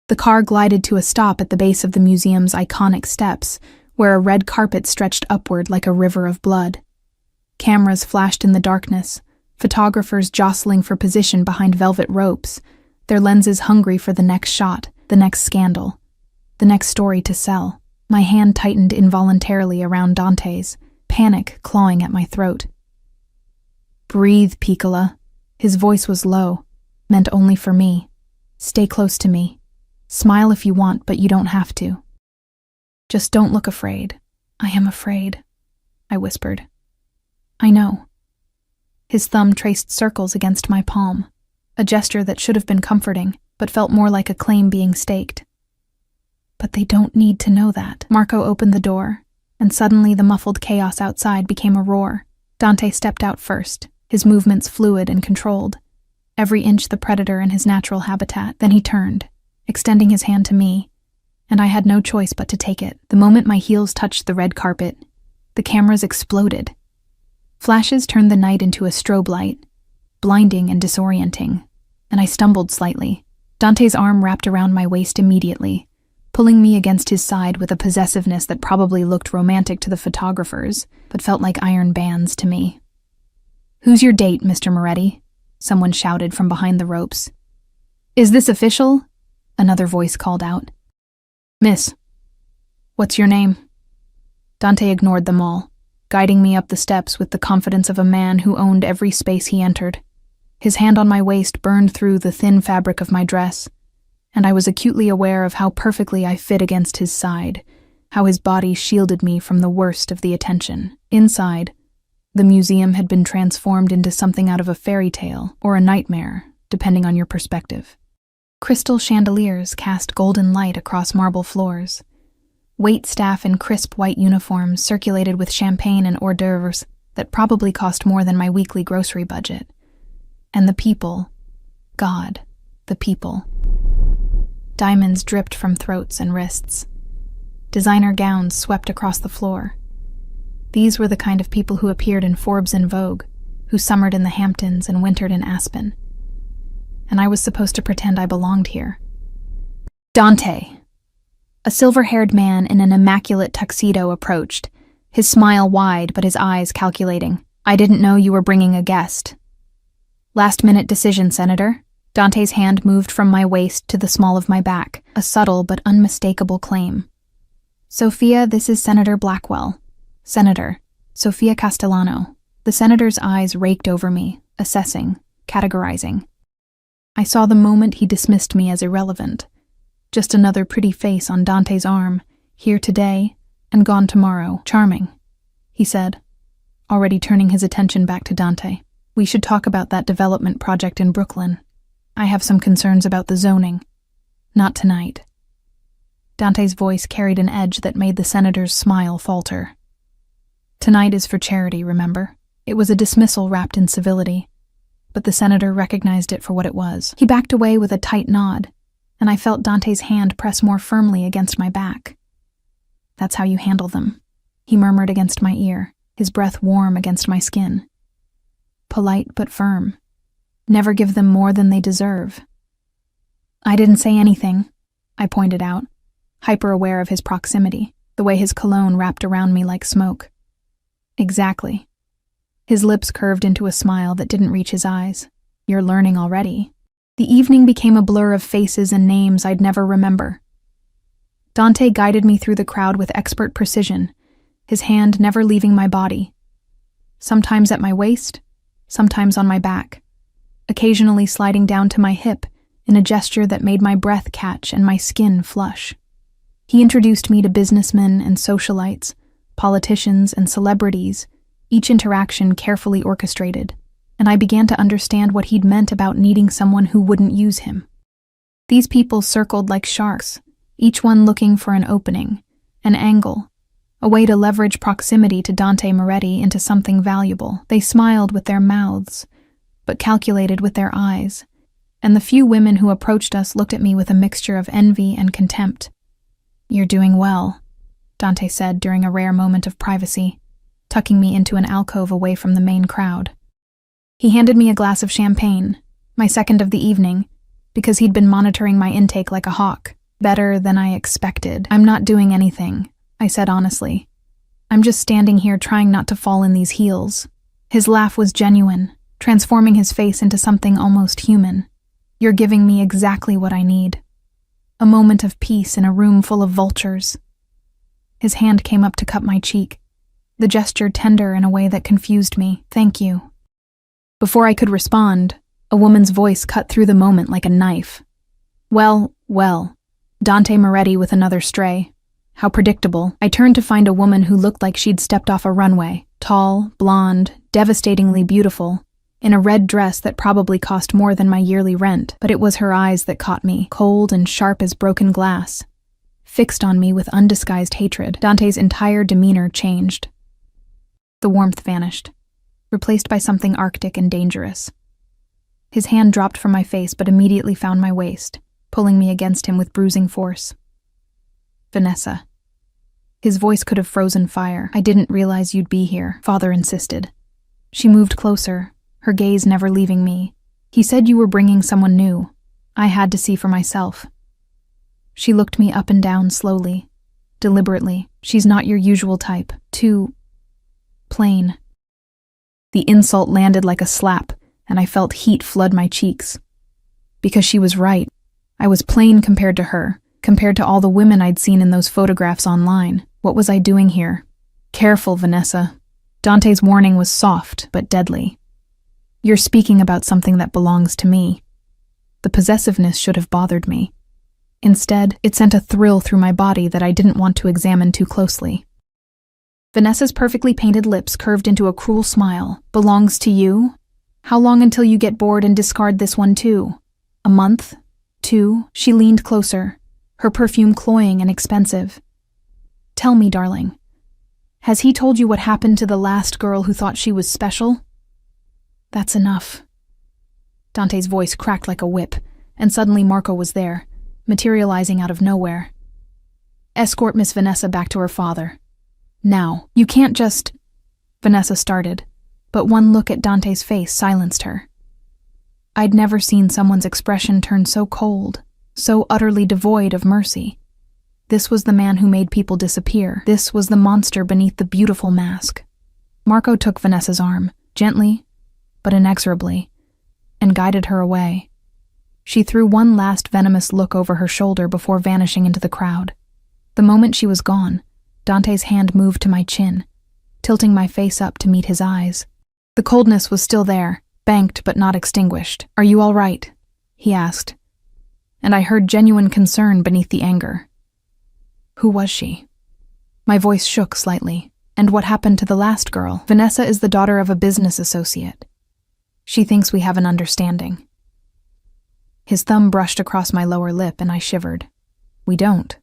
The car glided to a stop at the base of the museum's iconic steps, where a red carpet stretched upward like a river of blood. Cameras flashed in the darkness, photographers jostling for position behind velvet ropes, their lenses hungry for the next shot, the next scandal. the next story to sell. My hand tightened involuntarily around Dante's, panic clawing at my throat. "Breathe, Piccola." His voice was low, meant only for me. "Stay close to me. Smile if you want, but you don't have to. Just don't look afraid." "I am afraid," I whispered. "I know." His thumb traced circles against my palm, a gesture that should have been comforting, but felt more like a claim being staked. "But they don't need to know that." Marco opened the door, and suddenly the muffled chaos outside became a roar. Dante stepped out first, his movements fluid and controlled, every inch the predator in his natural habitat. Then he turned, extending his hand to me, and I had no choice but to take it. The moment my heels touched the red carpet, the cameras exploded. Flashes turned the night into a strobe light, blinding and disorienting, and I stumbled slightly. Dante's arm wrapped around my waist immediately, pulling me against his side with a possessiveness that probably looked romantic to the photographers, but felt like iron bands to me. "Who's your date, Mr. Moretti?" someone shouted from behind the ropes. "Is this official?" another voice called out. "Miss, what's your name?" Dante ignored them all, guiding me up the steps with the confidence of a man who owned every space he entered. His hand on my waist burned through the thin fabric of my dress, and I was acutely aware of how perfectly I fit against his side, how his body shielded me from the worst of the attention. Inside, the museum had been transformed into something out of a fairy tale or a nightmare, depending on your perspective. Crystal chandeliers cast golden light across marble floors. Wait staff in crisp white uniforms circulated with champagne and hors d'oeuvres that probably cost more than my weekly grocery budget. And the people, God, the people. Diamonds dripped from throats and wrists. Designer gowns swept across the floor. These were the kind of people who appeared in Forbes and Vogue, who summered in the Hamptons and wintered in Aspen. And I was supposed to pretend I belonged here. Dante. A silver-haired man in an immaculate tuxedo approached, his smile wide but his eyes calculating. "I didn't know you were bringing a guest." "Last-minute decision, Senator." Dante's hand moved from my waist to the small of my back, a subtle but unmistakable claim. "Sophia, this is Senator Blackwell." "Senator, Sophia Castellano." The senator's eyes raked over me, assessing, categorizing. I saw the moment he dismissed me as irrelevant. Just another pretty face on Dante's arm, here today and gone tomorrow. "Charming," he said, already turning his attention back to Dante. "We should talk about that development project in Brooklyn. I have some concerns about the zoning. Not tonight." Dante's voice carried an edge that made the senator's smile falter. "Tonight is for charity, remember?" It was a dismissal wrapped in civility, but the senator recognized it for what it was. He backed away with a tight nod, and I felt Dante's hand press more firmly against my back. "That's how you handle them," he murmured against my ear, his breath warm against my skin. "Polite but firm. Never give them more than they deserve." "I didn't say anything," I pointed out, hyper-aware of his proximity, the way his cologne wrapped around me like smoke. "Exactly." His lips curved into a smile that didn't reach his eyes. "You're learning already." The evening became a blur of faces and names I'd never remember. Dante guided me through the crowd with expert precision, his hand never leaving my body. Sometimes at my waist, sometimes on my back, occasionally sliding down to my hip in a gesture that made my breath catch and my skin flush. He introduced me to businessmen and socialites, politicians and celebrities, each interaction carefully orchestrated, and I began to understand what he'd meant about needing someone who wouldn't use him. These people circled like sharks, each one looking for an opening, an angle, a way to leverage proximity to Dante Moretti into something valuable. They smiled with their mouths, but calculated with their eyes, and the few women who approached us looked at me with a mixture of envy and contempt. "You're doing well," Dante said during a rare moment of privacy, tucking me into an alcove away from the main crowd. He handed me a glass of champagne, my second of the evening, because he'd been monitoring my intake like a hawk. "Better than I expected." "I'm not doing anything," I said honestly. "I'm just standing here trying not to fall in these heels." His laugh was genuine, transforming his face into something almost human. "You're giving me exactly what I need." a moment of peace in a room full of vultures. His hand came up to cup my cheek, the gesture tender in a way that confused me. "Thank you." Before I could respond, a woman's voice cut through the moment like a knife. Well, Dante Moretti with another stray. How predictable. I turned to find a woman who looked like she'd stepped off a runway, tall, blonde, devastatingly beautiful, in a red dress that probably cost more than my yearly rent, but it was her eyes that caught me, cold and sharp as broken glass. Fixed on me with undisguised hatred, Dante's entire demeanor changed. The warmth vanished, replaced by something arctic and dangerous. His hand dropped from my face but immediately found my waist, pulling me against him with bruising force. "Vanessa." His voice could have frozen fire. "I didn't realize you'd be here," Father insisted. She moved closer, her gaze never leaving me. "He said you were bringing someone new. I had to see for myself." She looked me up and down slowly, deliberately. "She's not your usual type. Too plain." The insult landed like a slap, and I felt heat flood my cheeks. Because she was right. I was plain compared to her, compared to all the women I'd seen in those photographs online. What was I doing here? "Careful, Vanessa." Dante's warning was soft but deadly. "You're speaking about something that belongs to me." The possessiveness should have bothered me. Instead, it sent a thrill through my body that I didn't want to examine too closely. Vanessa's perfectly painted lips curved into a cruel smile. "Belongs to you? How long until you get bored and discard this one too? A month? 2? She leaned closer, her perfume cloying and expensive. "Tell me, darling, has he told you what happened to the last girl who thought she was special?" "That's enough." Dante's voice cracked like a whip, and suddenly Marco was there, materializing out of nowhere. "Escort Miss Vanessa back to her father. Now, you can't just—" Vanessa started, but one look at Dante's face silenced her. I'd never seen someone's expression turn so cold, so utterly devoid of mercy. This was the man who made people disappear. This was the monster beneath the beautiful mask. Marco took Vanessa's arm, gently, but inexorably, and guided her away. She threw one last venomous look over her shoulder before vanishing into the crowd. The moment she was gone, Dante's hand moved to my chin, tilting my face up to meet his eyes. The coldness was still there, banked but not extinguished. "Are you all right?" he asked, and I heard genuine concern beneath the anger. "Who was she?" My voice shook slightly. "And what happened to the last girl?" "Vanessa is the daughter of a business associate. She thinks we have an understanding." His thumb brushed across my lower lip and I shivered. "We don't.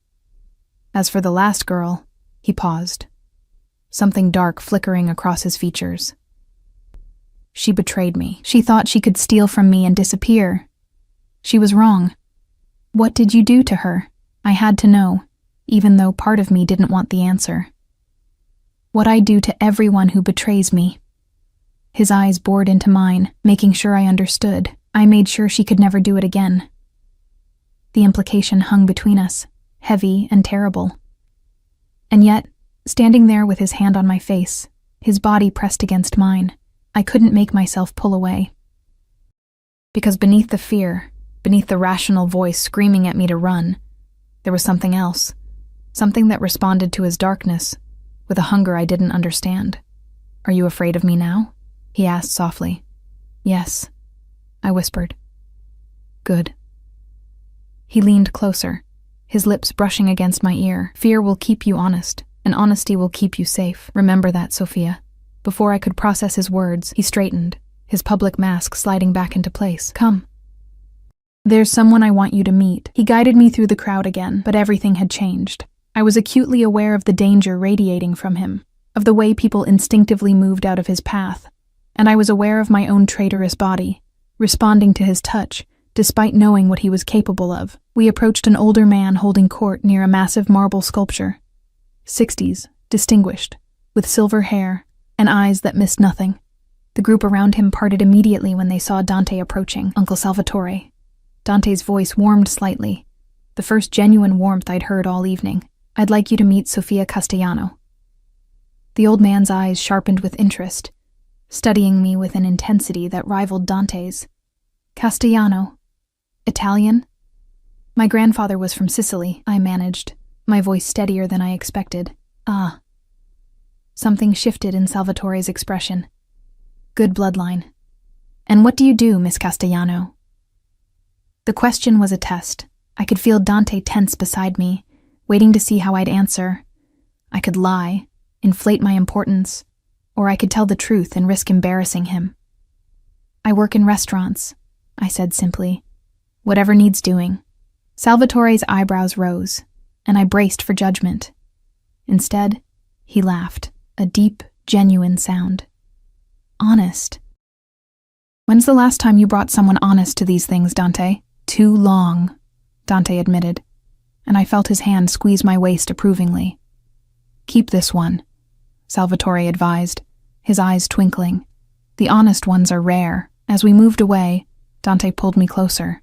As for the last girl," he paused, something dark flickering across his features. "She betrayed me. She thought she could steal from me and disappear. She was wrong." "What did you do to her?" I had to know, even though part of me didn't want the answer. "What I do to everyone who betrays me." His eyes bored into mine, making sure I understood. I made sure she could never do it again. The implication hung between us, heavy and terrible. And yet, standing there with his hand on my face, his body pressed against mine, I couldn't make myself pull away. Because beneath the fear, beneath the rational voice screaming at me to run, there was something else, something that responded to his darkness, with a hunger I didn't understand. "Are you afraid of me now?" he asked softly. "Yes," I whispered. "Good." He leaned closer, his lips brushing against my ear. "Fear will keep you honest, and honesty will keep you safe. Remember that, Sophia." Before I could process his words, he straightened, his public mask sliding back into place. "Come. There's someone I want you to meet." He guided me through the crowd again, but everything had changed. I was acutely aware of the danger radiating from him, of the way people instinctively moved out of his path, and I was aware of my own traitorous body, responding to his touch, despite knowing what he was capable of. We approached an older man holding court near a massive marble sculpture. 60s, distinguished, with silver hair, and eyes that missed nothing. The group around him parted immediately when they saw Dante approaching. "Uncle Salvatore." Dante's voice warmed slightly, the first genuine warmth I'd heard all evening. "I'd like you to meet Sofia Castellano." The old man's eyes sharpened with interest, studying me with an intensity that rivaled Dante's. "Castellano? Italian?" My grandfather was from Sicily, I managed, my voice steadier than I expected. Ah. Something shifted in Salvatore's expression. Good bloodline. And what do you do, Miss Castellano? The question was a test. I could feel Dante tense beside me, waiting to see how I'd answer. I could lie, inflate my importance, or I could tell the truth and risk embarrassing him. I work in restaurants, I said simply. Whatever needs doing. Salvatore's eyebrows rose, and I braced for judgment. Instead, he laughed, a deep, genuine sound. Honest. When's the last time you brought someone honest to these things, Dante? Too long, Dante admitted, and I felt his hand squeeze my waist approvingly. Keep this one, Salvatore advised, his eyes twinkling. The honest ones are rare. As we moved away, Dante pulled me closer.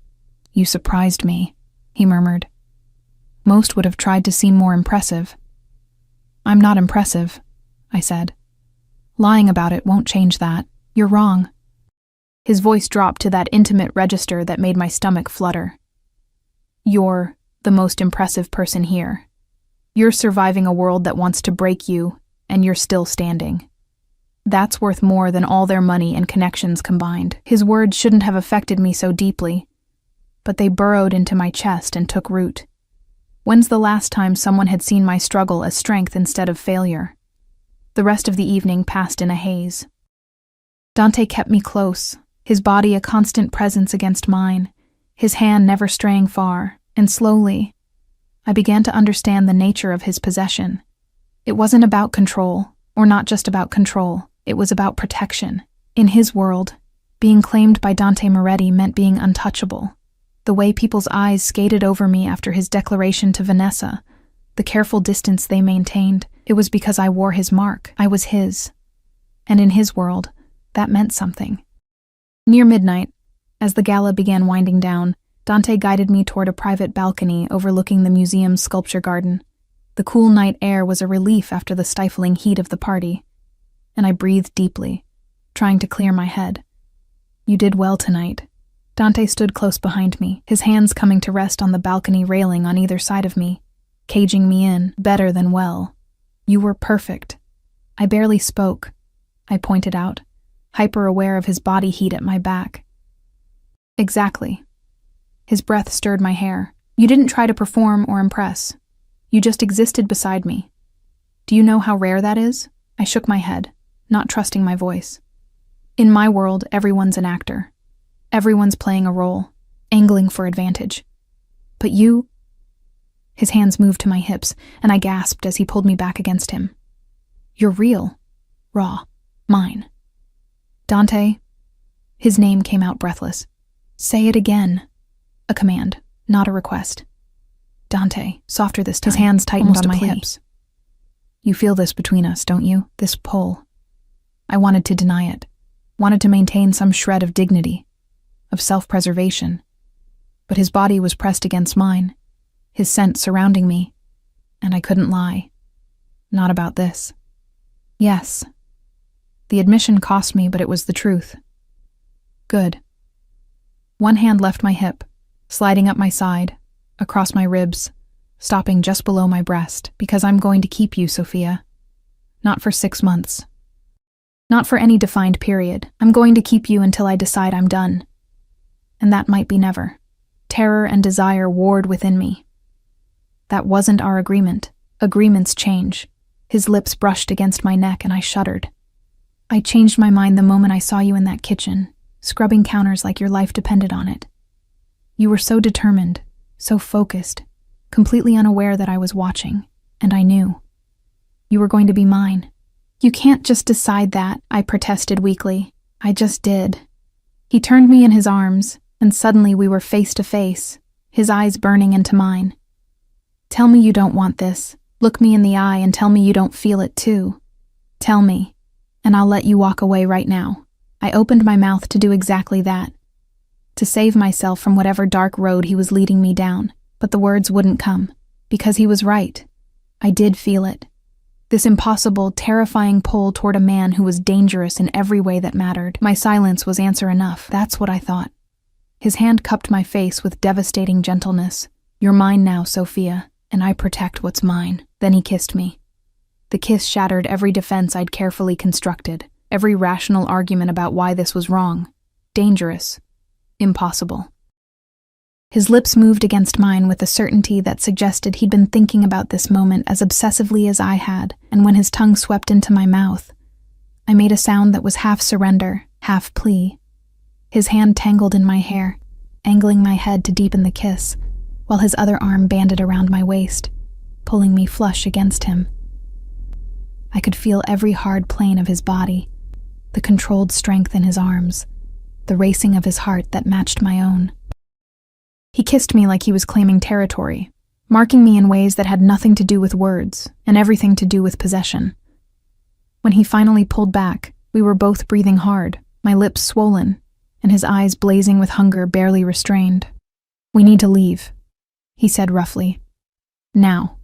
You surprised me, he murmured. Most would have tried to seem more impressive. I'm not impressive, I said. Lying about it won't change that. You're wrong. His voice dropped to that intimate register that made my stomach flutter. You're the most impressive person here. You're surviving a world that wants to break you, and you're still standing. That's worth more than all their money and connections combined. His words shouldn't have affected me so deeply, but they burrowed into my chest and took root. When's the last time someone had seen my struggle as strength instead of failure? The rest of the evening passed in a haze. Dante kept me close, his body a constant presence against mine, his hand never straying far, and slowly, I began to understand the nature of his possession. It wasn't about control, or not just about control, it was about protection. In his world, being claimed by Dante Moretti meant being untouchable. The way people's eyes skated over me after his declaration to Vanessa, the careful distance they maintained, it was because I wore his mark. I was his. And in his world, that meant something. Near midnight, as the gala began winding down, Dante guided me toward a private balcony overlooking the museum's sculpture garden. The cool night air was a relief after the stifling heat of the party, and I breathed deeply, trying to clear my head. You did well tonight. Dante stood close behind me, his hands coming to rest on the balcony railing on either side of me, caging me in, better than well. You were perfect. I barely spoke, I pointed out, hyper-aware of his body heat at my back. Exactly. His breath stirred my hair. You didn't try to perform or impress. You just existed beside me. Do you know how rare that is? I shook my head, not trusting my voice. In my world, everyone's an actor. Everyone's playing a role, angling for advantage. But you... His hands moved to my hips, and I gasped as he pulled me back against him. You're real. Raw. Mine. Dante... His name came out breathless. Say it again. A command, not a request. Dante, softer this time. His hands tightened on my hips. You feel this between us, don't you? This pull. I wanted to deny it. Wanted to maintain some shred of dignity, of self-preservation. But his body was pressed against mine, his scent surrounding me, and I couldn't lie. Not about this. Yes. The admission cost me, but it was the truth. Good. One hand left my hip, sliding up my side, across my ribs, stopping just below my breast, because I'm going to keep you, Sophia. Not for 6 months. Not for any defined period. I'm going to keep you until I decide I'm done. And that might be never. Terror and desire warred within me. That wasn't our agreement. Agreements change. His lips brushed against my neck and I shuddered. I changed my mind the moment I saw you in that kitchen, scrubbing counters like your life depended on it. You were so determined, so focused, completely unaware that I was watching, and I knew. You were going to be mine. You can't just decide that, I protested weakly. I just did. He turned me in his arms, and suddenly we were face to face, his eyes burning into mine. Tell me you don't want this. Look me in the eye and tell me you don't feel it too. Tell me, and I'll let you walk away right now. I opened my mouth to do exactly that, to save myself from whatever dark road he was leading me down, but the words wouldn't come, because he was right. I did feel it. This impossible, terrifying pull toward a man who was dangerous in every way that mattered. My silence was answer enough. That's what I thought. His hand cupped my face with devastating gentleness, "You're mine now, Sophia, and I protect what's mine." Then he kissed me. The kiss shattered every defense I'd carefully constructed, every rational argument about why this was wrong, dangerous, impossible. His lips moved against mine with a certainty that suggested he'd been thinking about this moment as obsessively as I had, and when his tongue swept into my mouth, I made a sound that was half surrender, half plea. His hand tangled in my hair, angling my head to deepen the kiss, while his other arm banded around my waist, pulling me flush against him. I could feel every hard plane of his body, the controlled strength in his arms, the racing of his heart that matched my own. He kissed me like he was claiming territory, marking me in ways that had nothing to do with words and everything to do with possession. When he finally pulled back, we were both breathing hard, my lips swollen, and his eyes blazing with hunger barely restrained. "We need to leave," he said roughly. "Now,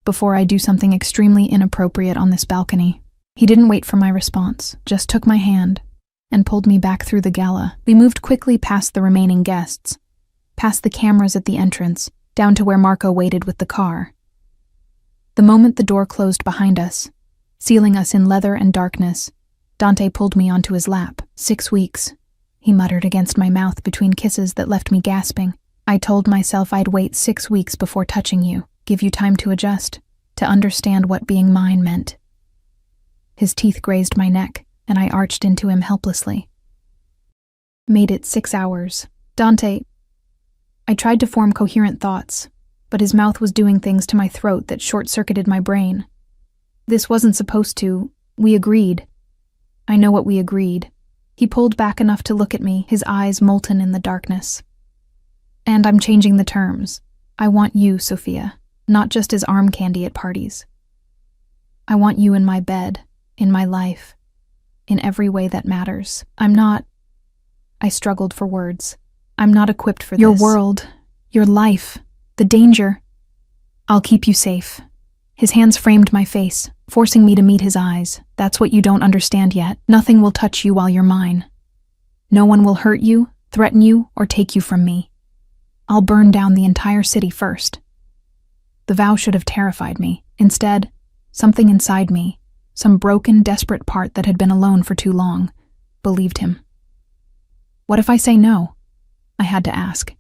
before I do something extremely inappropriate on this balcony." He didn't wait for my response, just took my hand and pulled me back through the gala. We moved quickly past the remaining guests, past the cameras at the entrance, down to where Marco waited with the car. The moment the door closed behind us, sealing us in leather and darkness, Dante pulled me onto his lap. 6 weeks, he muttered against my mouth between kisses that left me gasping. "I told myself I'd wait 6 weeks before touching you, give you time to adjust, to understand what being mine meant." His teeth grazed my neck, and I arched into him helplessly. "Made it 6 hours. Dante..." I tried to form coherent thoughts, but his mouth was doing things to my throat that short-circuited my brain. "This wasn't supposed to. We agreed." "I know what we agreed." He pulled back enough to look at me, his eyes molten in the darkness. "And I'm changing the terms. I want you, Sophia, not just as arm candy at parties. I want you in my bed, in my life, in every way that matters. I'm not..." I struggled for words. "I'm not equipped for this. Your world, your life, the danger. I'll keep you safe." His hands framed my face, forcing me to meet his eyes. "That's what you don't understand yet. Nothing will touch you while you're mine. No one will hurt you, threaten you, or take you from me. I'll burn down the entire city first." The vow should have terrified me. Instead, something inside me, some broken, desperate part that had been alone for too long, believed him. "What if I say no?" I had to ask,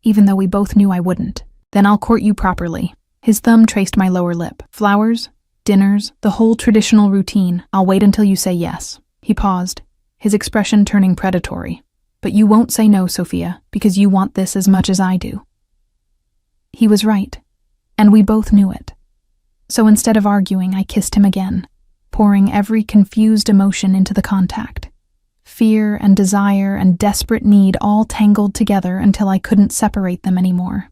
even though we both knew I wouldn't. "Then I'll court you properly." His thumb traced my lower lip. "Flowers, dinners, the whole traditional routine. I'll wait until you say yes." He paused, his expression turning predatory. "But you won't say no, Sophia, because you want this as much as I do." He was right, and we both knew it. So instead of arguing, I kissed him again, pouring every confused emotion into the contact. Fear and desire and desperate need all tangled together until I couldn't separate them anymore.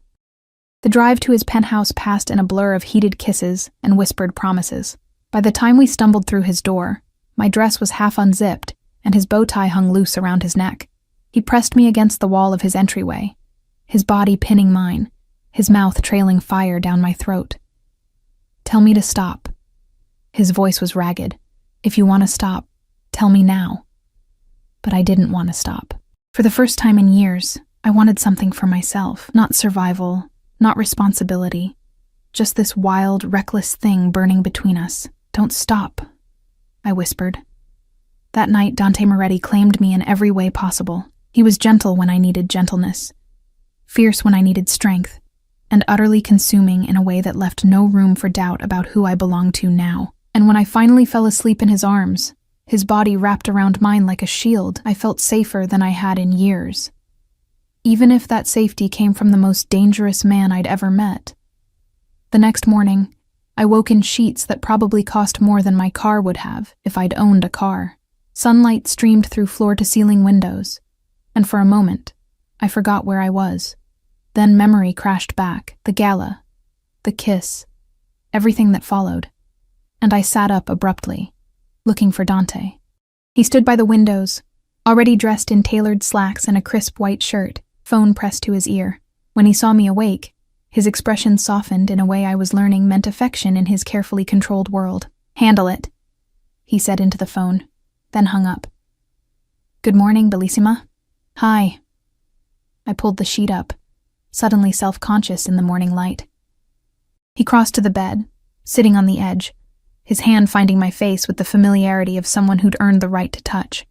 The drive to his penthouse passed in a blur of heated kisses and whispered promises. By the time we stumbled through his door, my dress was half unzipped and his bow tie hung loose around his neck. He pressed me against the wall of his entryway, his body pinning mine, his mouth trailing fire down my throat. "Tell me to stop." His voice was ragged. "If you want to stop, tell me now." But I didn't want to stop. For the first time in years, I wanted something for myself, not survival, not responsibility, just this wild, reckless thing burning between us. "Don't stop," I whispered. That night, Dante Moretti claimed me in every way possible. He was gentle when I needed gentleness, fierce when I needed strength, and utterly consuming in a way that left no room for doubt about who I belonged to now. And when I finally fell asleep in his arms, his body wrapped around mine like a shield, I felt safer than I had in years. Even if that safety came from the most dangerous man I'd ever met. The next morning, I woke in sheets that probably cost more than my car would have if I'd owned a car. Sunlight streamed through floor-to-ceiling windows, and for a moment, I forgot where I was. Then memory crashed back, the gala, the kiss, everything that followed, and I sat up abruptly, looking for Dante. He stood by the windows, already dressed in tailored slacks and a crisp white shirt, phone pressed to his ear. When he saw me awake, his expression softened in a way I was learning meant affection in his carefully controlled world. "Handle it," he said into the phone, then hung up. "Good morning, Bellissima." "Hi." I pulled the sheet up, suddenly self-conscious in the morning light. He crossed to the bed, sitting on the edge, his hand finding my face with the familiarity of someone who'd earned the right to touch.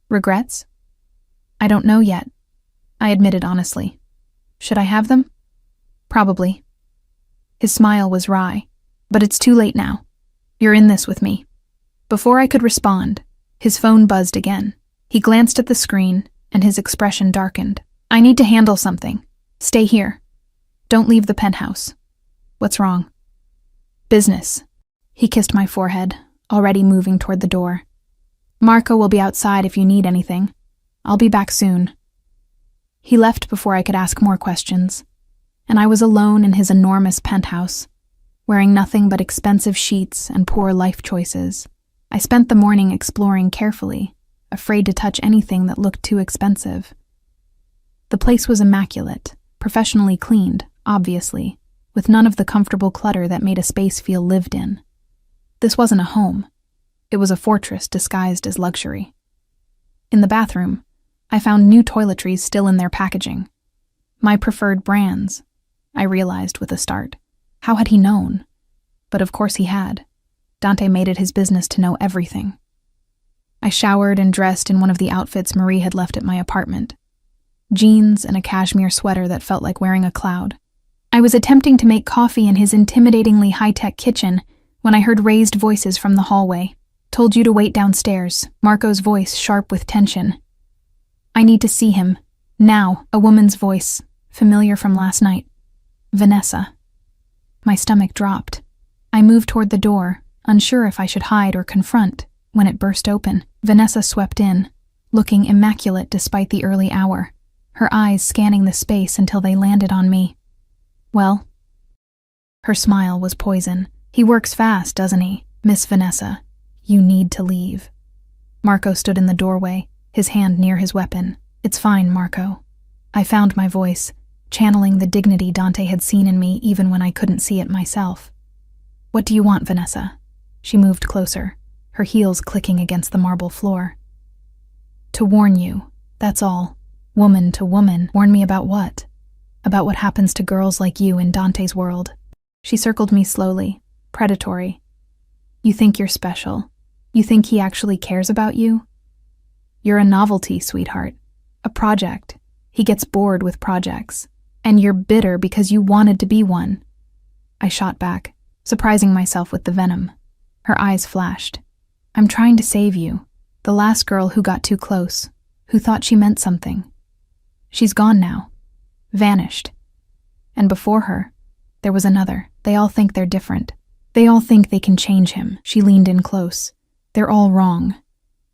Regrets? I don't know yet, I admitted honestly. Should I have them? Probably. His smile was wry. But it's too late now. You're in this with me. Before I could respond, his phone buzzed again. He glanced at the screen, and his expression darkened. I need to handle something. Stay here. Don't leave the penthouse. What's wrong? Business. He kissed my forehead, already moving toward the door. Marco will be outside if you need anything. I'll be back soon. He left before I could ask more questions, and I was alone in his enormous penthouse, wearing nothing but expensive sheets and poor life choices. I spent the morning exploring carefully, afraid to touch anything that looked too expensive. The place was immaculate, professionally cleaned, obviously, with none of the comfortable clutter that made a space feel lived in. This wasn't a home. It was a fortress disguised as luxury. In the bathroom, I found new toiletries still in their packaging. My preferred brands, I realized with a start. How had he known? But of course he had. Dante made it his business to know everything. I showered and dressed in one of the outfits Marie had left at my apartment. Jeans and a cashmere sweater that felt like wearing a cloud. I was attempting to make coffee in his intimidatingly high-tech kitchen when I heard raised voices from the hallway. Told you to wait downstairs, Marco's voice sharp with tension. I need to see him. Now, a woman's voice, familiar from last night. Vanessa. My stomach dropped. I moved toward the door, unsure if I should hide or confront, when it burst open. Vanessa swept in, looking immaculate despite the early hour, her eyes scanning the space until they landed on me. Well? Her smile was poison. He works fast, doesn't he? Miss Vanessa, you need to leave. Marco stood in the doorway, his hand near his weapon. It's fine, Marco. I found my voice, channeling the dignity Dante had seen in me even when I couldn't see it myself. What do you want, Vanessa? She moved closer, her heels clicking against the marble floor. To warn you, that's all. Woman to woman. Warn me about what? About what happens to girls like you in Dante's world. She circled me slowly, predatory. You think you're special. You think he actually cares about you? You're a novelty, sweetheart. A project. He gets bored with projects. And you're bitter because you wanted to be one. I shot back, surprising myself with the venom. Her eyes flashed. I'm trying to save you. The last girl who got too close, who thought she meant something. She's gone now. Vanished. And before her, there was another. They all think they're different. They all think they can change him. She leaned in close. They're all wrong.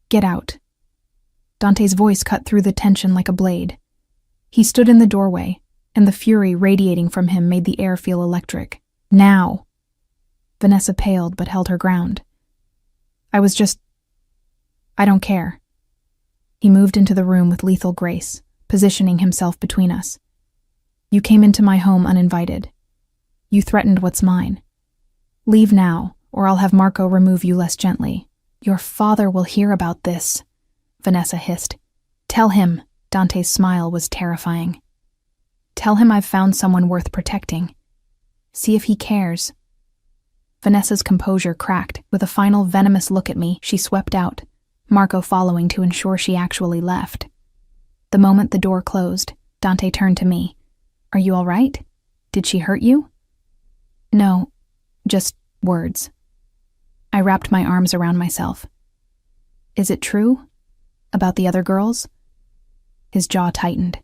Get out. Dante's voice cut through the tension like a blade. He stood in the doorway, and the fury radiating from him made the air feel electric. Now! Vanessa paled but held her ground. I don't care. He moved into the room with lethal grace, positioning himself between us. You came into my home uninvited. You threatened what's mine. Leave now, or I'll have Marco remove you less gently. Your father will hear about this, Vanessa hissed. Tell him. Dante's smile was terrifying. Tell him I've found someone worth protecting. See if he cares. Vanessa's composure cracked. With a final venomous look at me, she swept out, Marco following to ensure she actually left. The moment the door closed, Dante turned to me. Are you all right? Did she hurt you? No, just words. I wrapped my arms around myself. Is it true? About the other girls? His jaw tightened.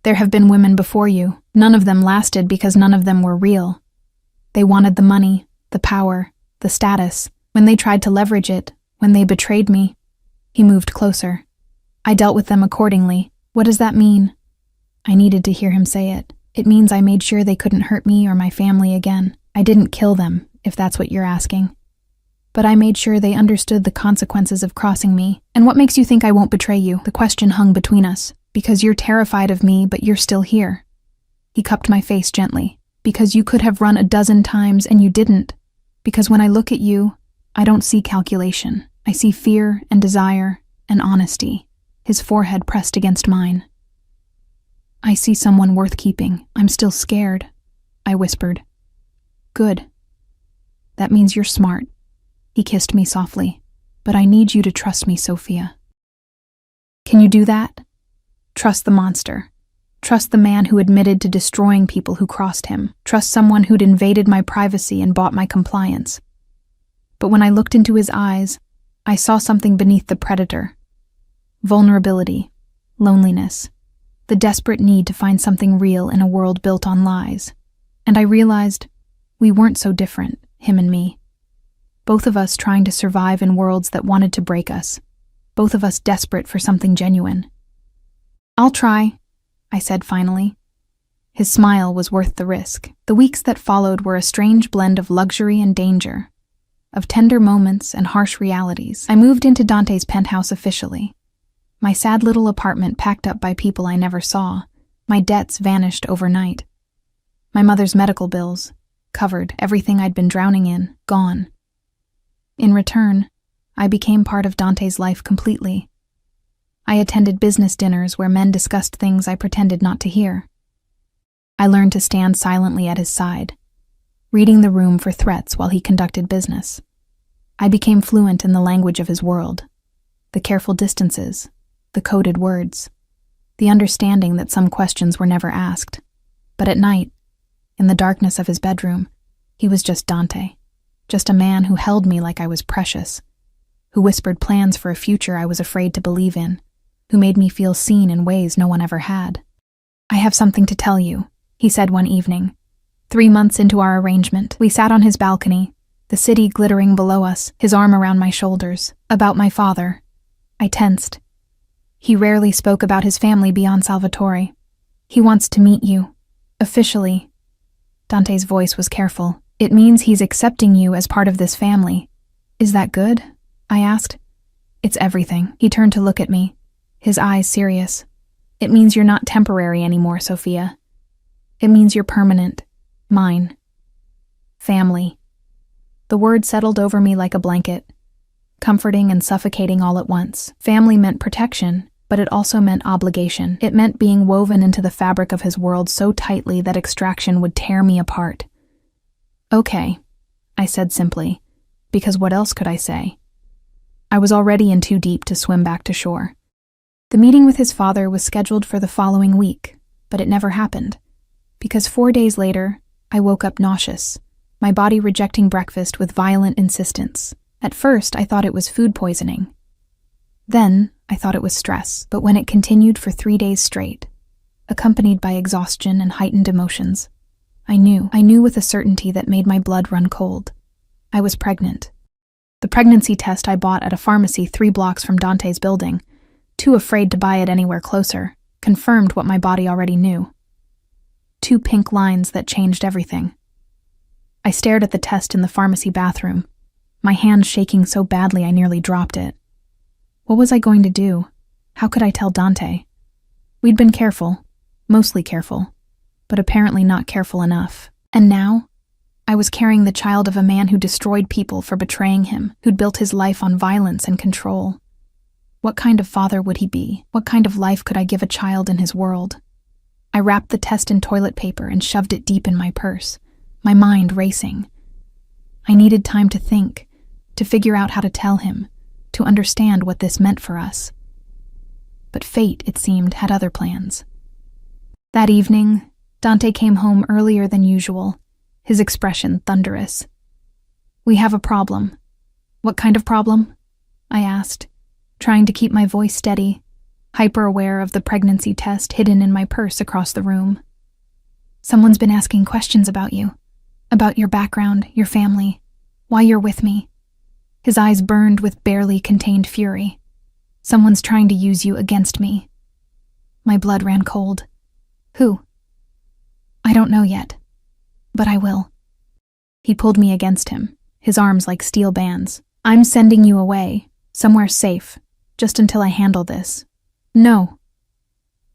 There have been women before you. None of them lasted because none of them were real. They wanted the money, the power, the status. When they tried to leverage it, when they betrayed me. He moved closer. I dealt with them accordingly. What does that mean? I needed to hear him say it. It means I made sure they couldn't hurt me or my family again. I didn't kill them, if that's what you're asking. But I made sure they understood the consequences of crossing me. And what makes you think I won't betray you? The question hung between us. Because you're terrified of me, but you're still here. He cupped my face gently. Because you could have run 12 times and you didn't. Because when I look at you, I don't see calculation. I see fear and desire and honesty. His forehead pressed against mine. I see someone worth keeping. I'm still scared, I whispered. Good. That means you're smart. He kissed me softly. But I need you to trust me, Sophia. Can you do that? Trust the monster. Trust the man who admitted to destroying people who crossed him. Trust someone who'd invaded my privacy and bought my compliance. But when I looked into his eyes, I saw something beneath the predator. Vulnerability, loneliness, the desperate need to find something real in a world built on lies. And I realized we weren't so different, him and me. Both of us trying to survive in worlds that wanted to break us. Both of us desperate for something genuine. I'll try, I said finally. His smile was worth the risk. The weeks that followed were a strange blend of luxury and danger, of tender moments and harsh realities. I moved into Dante's penthouse officially. My sad little apartment packed up by people I never saw. My debts vanished overnight. My mother's medical bills, covered, everything I'd been drowning in, gone. In return, I became part of Dante's life completely. I attended business dinners where men discussed things I pretended not to hear. I learned to stand silently at his side, reading the room for threats while he conducted business. I became fluent in the language of his world, the careful distances, the coded words, the understanding that some questions were never asked. But at night, in the darkness of his bedroom, he was just Dante, just a man who held me like I was precious, who whispered plans for a future I was afraid to believe in, who made me feel seen in ways no one ever had. I have something to tell you, he said one evening. 3 months into our arrangement, we sat on his balcony, the city glittering below us, his arm around my shoulders. About my father. I tensed. He rarely spoke about his family beyond Salvatore. He wants to meet you. Officially. Dante's voice was careful. It means he's accepting you as part of this family. Is that good? I asked. It's everything. He turned to look at me, his eyes serious. It means you're not temporary anymore, Sophia. It means you're permanent. Mine. Family. The word settled over me like a blanket, comforting and suffocating all at once. Family meant protection, but it also meant obligation. It meant being woven into the fabric of his world so tightly that extraction would tear me apart. Okay, I said simply, because what else could I say? I was already in too deep to swim back to shore. The meeting with his father was scheduled for the following week, but it never happened, because 4 days later, I woke up nauseous, my body rejecting breakfast with violent insistence. At first, I thought it was food poisoning. Then, I thought it was stress, but when it continued for 3 days straight, accompanied by exhaustion and heightened emotions, I knew with a certainty that made my blood run cold. I was pregnant. The pregnancy test I bought at a pharmacy 3 blocks from Dante's building, too afraid to buy it anywhere closer, confirmed what my body already knew. 2 pink lines that changed everything. I stared at the test in the pharmacy bathroom, my hand shaking so badly I nearly dropped it. What was I going to do? How could I tell Dante? We'd been careful, mostly careful, but apparently not careful enough. And now, I was carrying the child of a man who destroyed people for betraying him, who'd built his life on violence and control. What kind of father would he be? What kind of life could I give a child in his world? I wrapped the test in toilet paper and shoved it deep in my purse, my mind racing. I needed time to think, to figure out how to tell him, to understand what this meant for us. But fate, it seemed, had other plans. That evening, Dante came home earlier than usual, his expression thunderous. We have a problem. What kind of problem? I asked, trying to keep my voice steady, hyper-aware of the pregnancy test hidden in my purse across the room. Someone's been asking questions about you, about your background, your family, why you're with me. His eyes burned with barely contained fury. Someone's trying to use you against me. My blood ran cold. Who? I don't know yet, but I will. He pulled me against him, his arms like steel bands. I'm sending you away, somewhere safe, just until I handle this. No.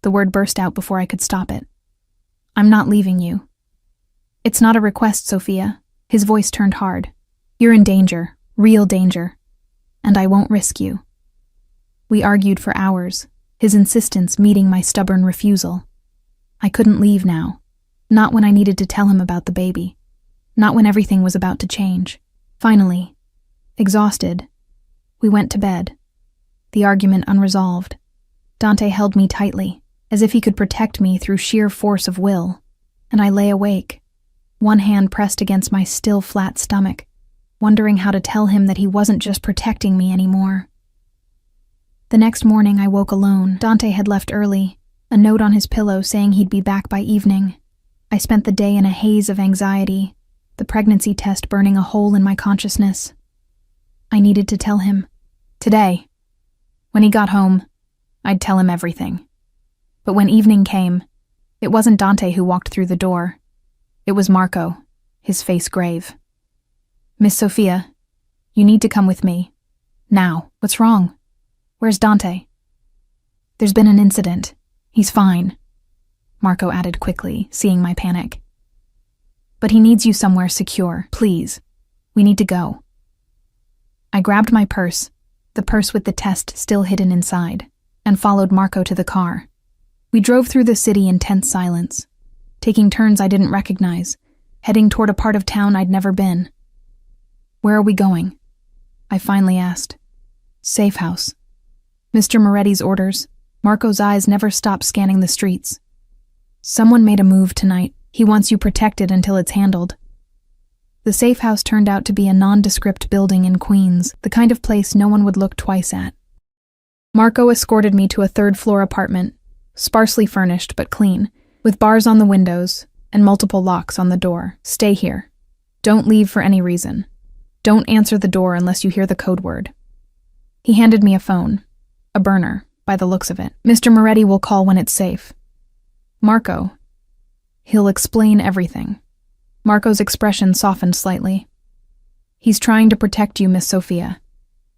The word burst out before I could stop it. I'm not leaving you. It's not a request, Sophia. His voice turned hard. You're in danger, real danger, and I won't risk you. We argued for hours, his insistence meeting my stubborn refusal. I couldn't leave now. Not when I needed to tell him about the baby. Not when everything was about to change. Finally, exhausted, we went to bed. The argument unresolved. Dante held me tightly, as if he could protect me through sheer force of will, and I lay awake, one hand pressed against my still flat stomach, wondering how to tell him that he wasn't just protecting me anymore. The next morning I woke alone. Dante had left early, a note on his pillow saying he'd be back by evening. I spent the day in a haze of anxiety, the pregnancy test burning a hole in my consciousness. I needed to tell him. Today. When he got home, I'd tell him everything. But when evening came, it wasn't Dante who walked through the door. It was Marco, his face grave. "Miss Sophia, you need to come with me. Now. What's wrong? Where's Dante?" "There's been an incident. He's fine," Marco added quickly, seeing my panic. "But he needs you somewhere secure. Please. We need to go." I grabbed my purse, the purse with the test still hidden inside, and followed Marco to the car. We drove through the city in tense silence, taking turns I didn't recognize, heading toward a part of town I'd never been. "Where are we going?" I finally asked. "Safe house." Mr. Moretti's orders. Marco's eyes never stopped scanning the streets. "Someone made a move tonight. He wants you protected until it's handled." The safe house turned out to be a nondescript building in Queens, the kind of place no one would look twice at. Marco escorted me to a third-floor apartment, sparsely furnished but clean, with bars on the windows and multiple locks on the door. "Stay here. Don't leave for any reason. Don't answer the door unless you hear the code word." He handed me a phone, a burner, by the looks of it. "Mr. Moretti will call when it's safe." "Marco. He'll explain everything." Marco's expression softened slightly. "He's trying to protect you, Miss Sophia.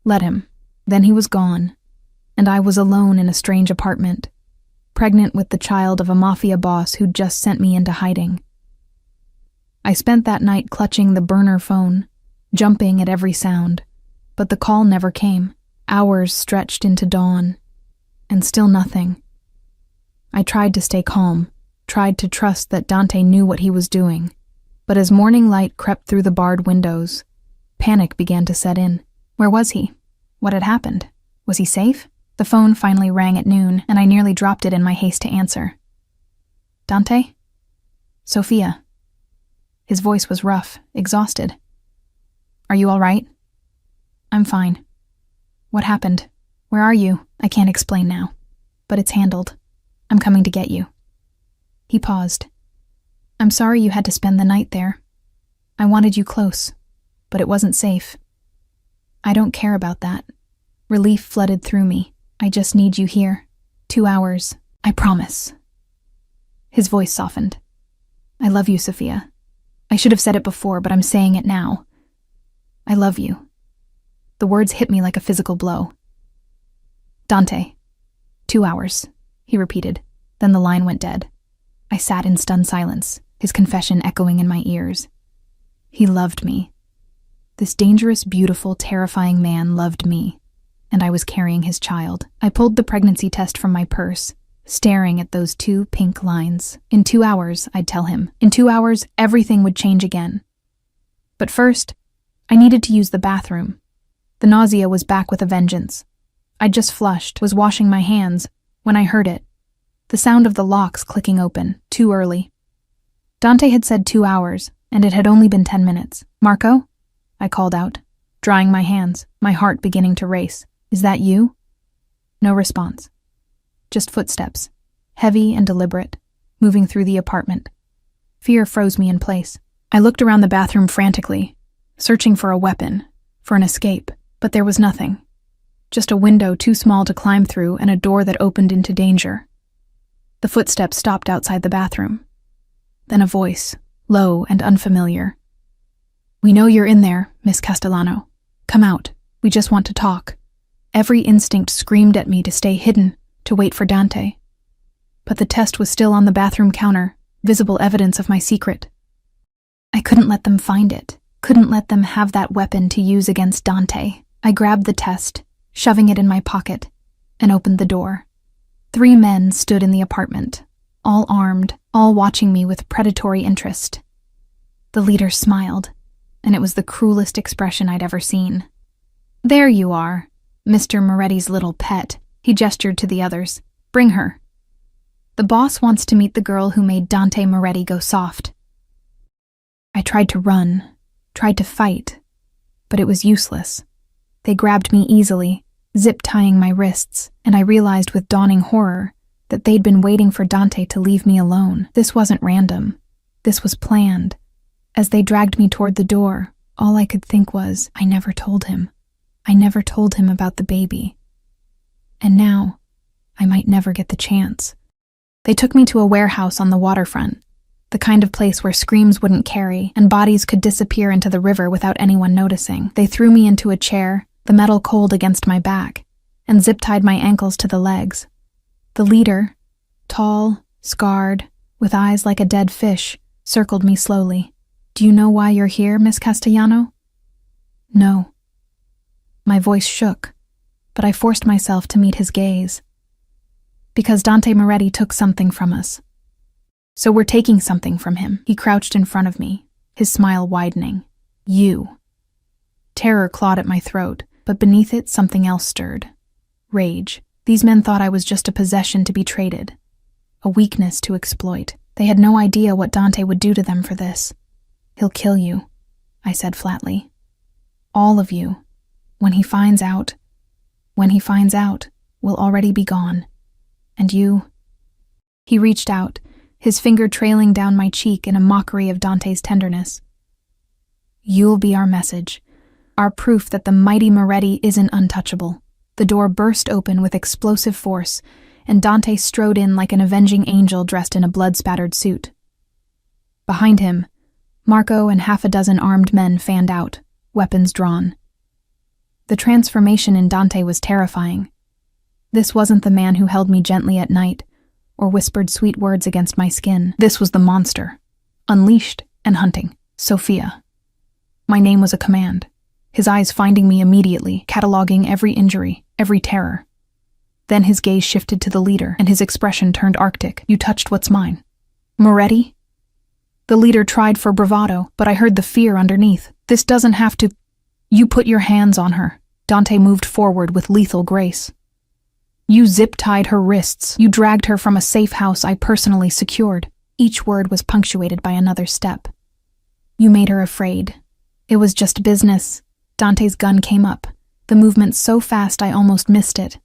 Let him." Then he was gone, and I was alone in a strange apartment, pregnant with the child of a Mafia boss who'd just sent me into hiding. I spent that night clutching the burner phone, jumping at every sound, but the call never came. Hours stretched into dawn, and still nothing. I tried to stay calm, tried to trust that Dante knew what he was doing, but as morning light crept through the barred windows, panic began to set in. Where was he? What had happened? Was he safe? The phone finally rang at noon, and I nearly dropped it in my haste to answer. "Dante? Sophia." His voice was rough, exhausted. "Are you all right?" "I'm fine." "What happened? Where are you?" "I can't explain now, but it's handled. I'm coming to get you." He paused. "I'm sorry you had to spend the night there. I wanted you close, but it wasn't safe." "I don't care about that." Relief flooded through me. "I just need you here. 2 hours. I promise." His voice softened. "I love you, Sophia. I should have said it before, but I'm saying it now. I love you." The words hit me like a physical blow. "Dante. 2 hours," he repeated. Then the line went dead. I sat in stunned silence, his confession echoing in my ears. He loved me. This dangerous, beautiful, terrifying man loved me, and I was carrying his child. I pulled the pregnancy test from my purse, staring at those 2 pink lines. In 2 hours, I'd tell him. In 2 hours, everything would change again. But first, I needed to use the bathroom. The nausea was back with a vengeance. I'd just flushed, was washing my hands, when I heard it. The sound of the locks clicking open, too early. Dante had said 2 hours, and it had only been 10 minutes. "Marco?" I called out, drying my hands, my heart beginning to race. "Is that you?" No response. Just footsteps, heavy and deliberate, moving through the apartment. Fear froze me in place. I looked around the bathroom frantically, searching for a weapon, for an escape, but there was nothing. Just a window too small to climb through and a door that opened into danger. The footsteps stopped outside the bathroom. Then a voice, low and unfamiliar. "We know you're in there, Miss Castellano. Come out. We just want to talk." Every instinct screamed at me to stay hidden, to wait for Dante. But the test was still on the bathroom counter, visible evidence of my secret. I couldn't let them find it, couldn't let them have that weapon to use against Dante. I grabbed the test, shoving it in my pocket, and opened the door. 3 men stood in the apartment, all armed, all watching me with predatory interest. The leader smiled, and it was the cruelest expression I'd ever seen. "There you are, Mr. Moretti's little pet," he gestured to the others. "Bring her. The boss wants to meet the girl who made Dante Moretti go soft." I tried to run, tried to fight, but it was useless. They grabbed me easily, zip-tying my wrists, and I realized with dawning horror that they'd been waiting for Dante to leave me alone. This wasn't random. This was planned. As they dragged me toward the door, all I could think was, I never told him. I never told him about the baby. And now, I might never get the chance. They took me to a warehouse on the waterfront, the kind of place where screams wouldn't carry and bodies could disappear into the river without anyone noticing. They threw me into a chair, the metal cold against my back, and zip-tied my ankles to the legs. The leader, tall, scarred, with eyes like a dead fish, circled me slowly. "Do you know why you're here, Miss Castellano?" "No." My voice shook, but I forced myself to meet his gaze. "Because Dante Moretti took something from us. So we're taking something from him." He crouched in front of me, his smile widening. "You." Terror clawed at my throat, but beneath it something else stirred. Rage. These men thought I was just a possession to be traded, a weakness to exploit. They had no idea what Dante would do to them for this. "He'll kill you," I said flatly. "All of you. When he finds out, we'll already be gone. And you..." He reached out, his finger trailing down my cheek in a mockery of Dante's tenderness. "You'll be our message, our proof that the mighty Moretti isn't untouchable." The door burst open with explosive force, and Dante strode in like an avenging angel dressed in a blood-spattered suit. Behind him, Marco and half a dozen armed men fanned out, weapons drawn. The transformation in Dante was terrifying. This wasn't the man who held me gently at night, or whispered sweet words against my skin. This was the monster, unleashed and hunting. Sophia. My name was a command, his eyes finding me immediately, cataloging every injury, every terror. Then his gaze shifted to the leader, and his expression turned arctic. "You touched what's mine. Moretti?" The leader tried for bravado, but I heard the fear underneath. "This doesn't have to..." "You put your hands on her." Dante moved forward with lethal grace. "You zip-tied her wrists. You dragged her from a safe house I personally secured." Each word was punctuated by another step. "You made her afraid. It was just business." Dante's gun came up, the movement so fast I almost missed it.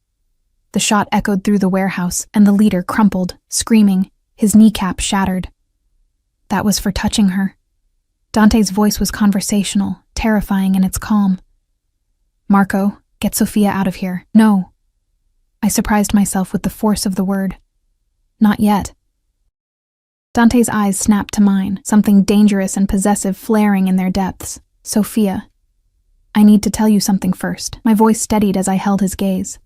The shot echoed through the warehouse, and the leader crumpled, screaming, his kneecap shattered. "That was for touching her." Dante's voice was conversational, terrifying in its calm. "Marco, get Sophia out of here." "No." I surprised myself with the force of the word. "Not yet." Dante's eyes snapped to mine, something dangerous and possessive flaring in their depths. "Sophia, I need to tell you something first." My voice steadied as I held his gaze.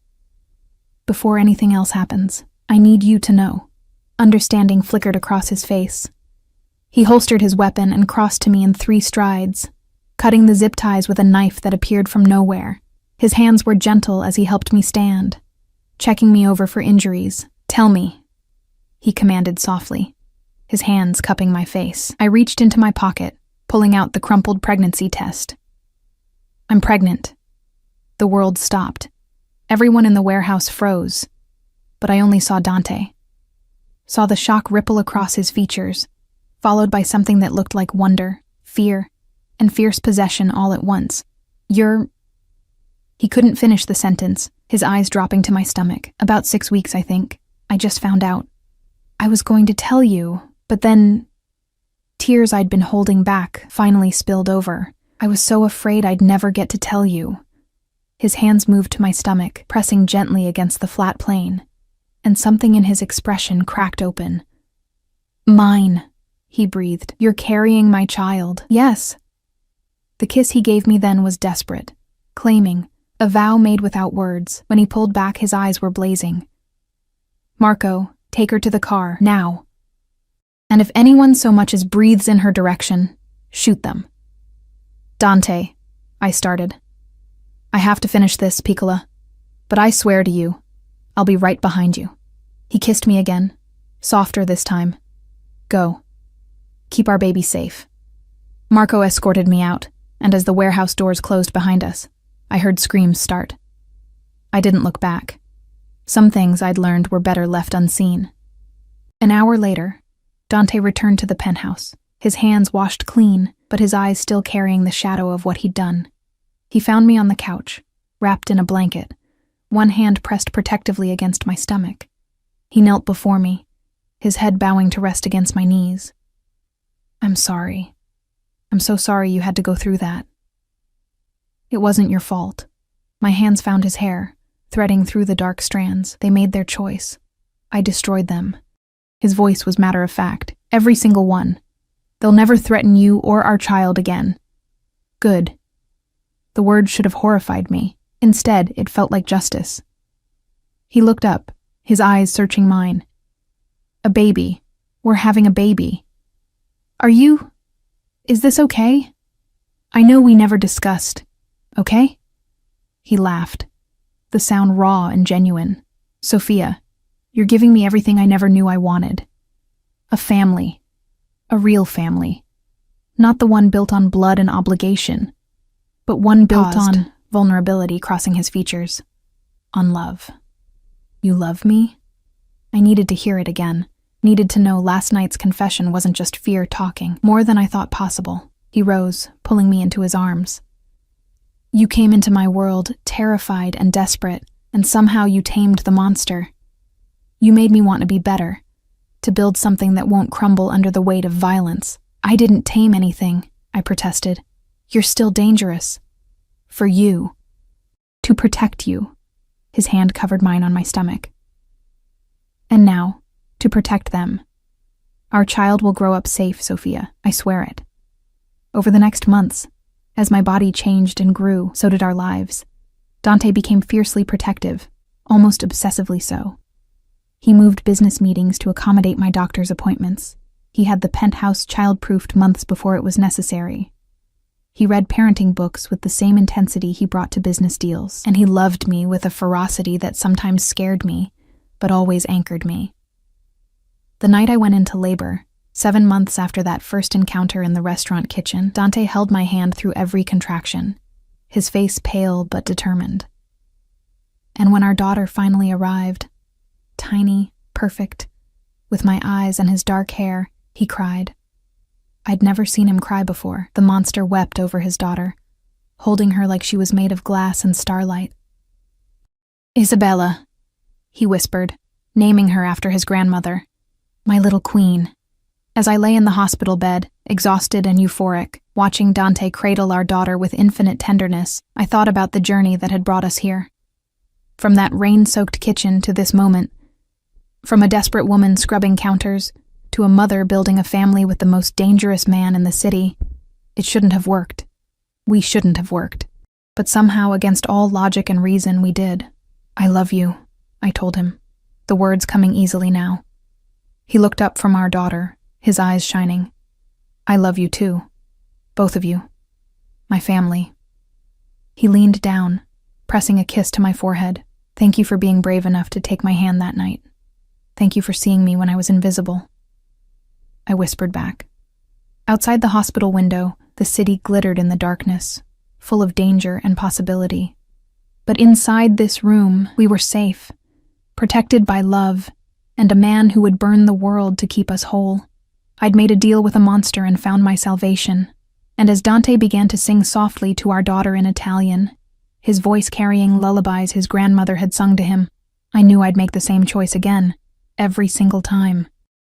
"Before anything else happens, I need you to know." Understanding flickered across his face. He holstered his weapon and crossed to me in 3 strides, cutting the zip ties with a knife that appeared from nowhere. His hands were gentle as he helped me stand, checking me over for injuries. "Tell me," he commanded softly, his hands cupping my face. I reached into my pocket, pulling out the crumpled pregnancy test. "I'm pregnant." The world stopped. Everyone in the warehouse froze, but I only saw Dante. Saw the shock ripple across his features, followed by something that looked like wonder, fear, and fierce possession all at once. "You're..." He couldn't finish the sentence, his eyes dropping to my stomach. "About 6 weeks, I think. I just found out. I was going to tell you, but then..." Tears I'd been holding back finally spilled over. "I was so afraid I'd never get to tell you." His hands moved to my stomach, pressing gently against the flat plane, and something in his expression cracked open. "Mine," he breathed. "You're carrying my child." "Yes." The kiss he gave me then was desperate, claiming, a vow made without words. When he pulled back, his eyes were blazing. "Marco, take her to the car, now. And if anyone so much as breathes in her direction, shoot them." "Dante," I started. "I have to finish this, Piccola, but I swear to you, I'll be right behind you." He kissed me again, Softer this time. Go. Keep our baby safe. Marco escorted me out, and as the warehouse doors closed behind us, I heard screams start. I didn't look back. Some things I'd learned were better left unseen. An hour later, Dante returned to the penthouse, his hands washed clean, but his eyes still carrying the shadow of what he'd done. He found me on the couch, wrapped in a blanket, one hand pressed protectively against my stomach. He knelt before me, his head bowing to rest against my knees. I'm sorry. I'm so sorry you had to go through that. It wasn't your fault. My hands found his hair, threading through the dark strands. They made their choice. I destroyed them. His voice was matter of fact. Every single one. They'll never threaten you or our child again. Good. The words should have horrified me. Instead, it felt like justice. He looked up, his eyes searching mine. A baby. We're having a baby. Is this okay? I know we never discussed. Okay? He laughed, the sound raw and genuine. Sophia, you're giving me everything I never knew I wanted. A family. A real family. Not the one built on blood and obligation, but one built on vulnerability crossing his features. On love. You love me? I needed to hear it again. Needed to know last night's confession wasn't just fear talking, more than I thought possible. He rose, pulling me into his arms. You came into my world, terrified and desperate, and somehow you tamed the monster. You made me want to be better, to build something that won't crumble under the weight of violence. I didn't tame anything, I protested. You're still dangerous. For you. To protect you. His hand covered mine on my stomach. And now, to protect them. Our child will grow up safe, Sophia, I swear it. Over the next months, as my body changed and grew, so did our lives. Dante became fiercely protective, almost obsessively so. He moved business meetings to accommodate my doctor's appointments. He had the penthouse child-proofed months before it was necessary. He read parenting books with the same intensity he brought to business deals, and he loved me with a ferocity that sometimes scared me, but always anchored me. The night I went into labor, 7 months after that first encounter in the restaurant kitchen, Dante held my hand through every contraction, his face pale but determined. And when our daughter finally arrived, tiny, perfect, with my eyes and his dark hair, he cried. I'd never seen him cry before. The monster wept over his daughter, holding her like she was made of glass and starlight. Isabella, he whispered, naming her after his grandmother. My little queen. As I lay in the hospital bed, exhausted and euphoric, watching Dante cradle our daughter with infinite tenderness, I thought about the journey that had brought us here. From that rain-soaked kitchen to this moment, from a desperate woman scrubbing counters to a mother building a family with the most dangerous man in the city, it shouldn't have worked. We shouldn't have worked. But somehow, against all logic and reason, we did. I love you, I told him, the words coming easily now. He looked up from our daughter, his eyes shining. I love you too. Both of you. My family. He leaned down, pressing a kiss to my forehead. Thank you for being brave enough to take my hand that night. Thank you for seeing me when I was invisible. I whispered back. Outside the hospital window, the city glittered in the darkness, full of danger and possibility. But inside this room, we were safe, protected by love, and a man who would burn the world to keep us whole. I'd made a deal with a monster and found my salvation. And as Dante began to sing softly to our daughter in Italian, his voice carrying lullabies his grandmother had sung to him, I knew I'd make the same choice again, every single time.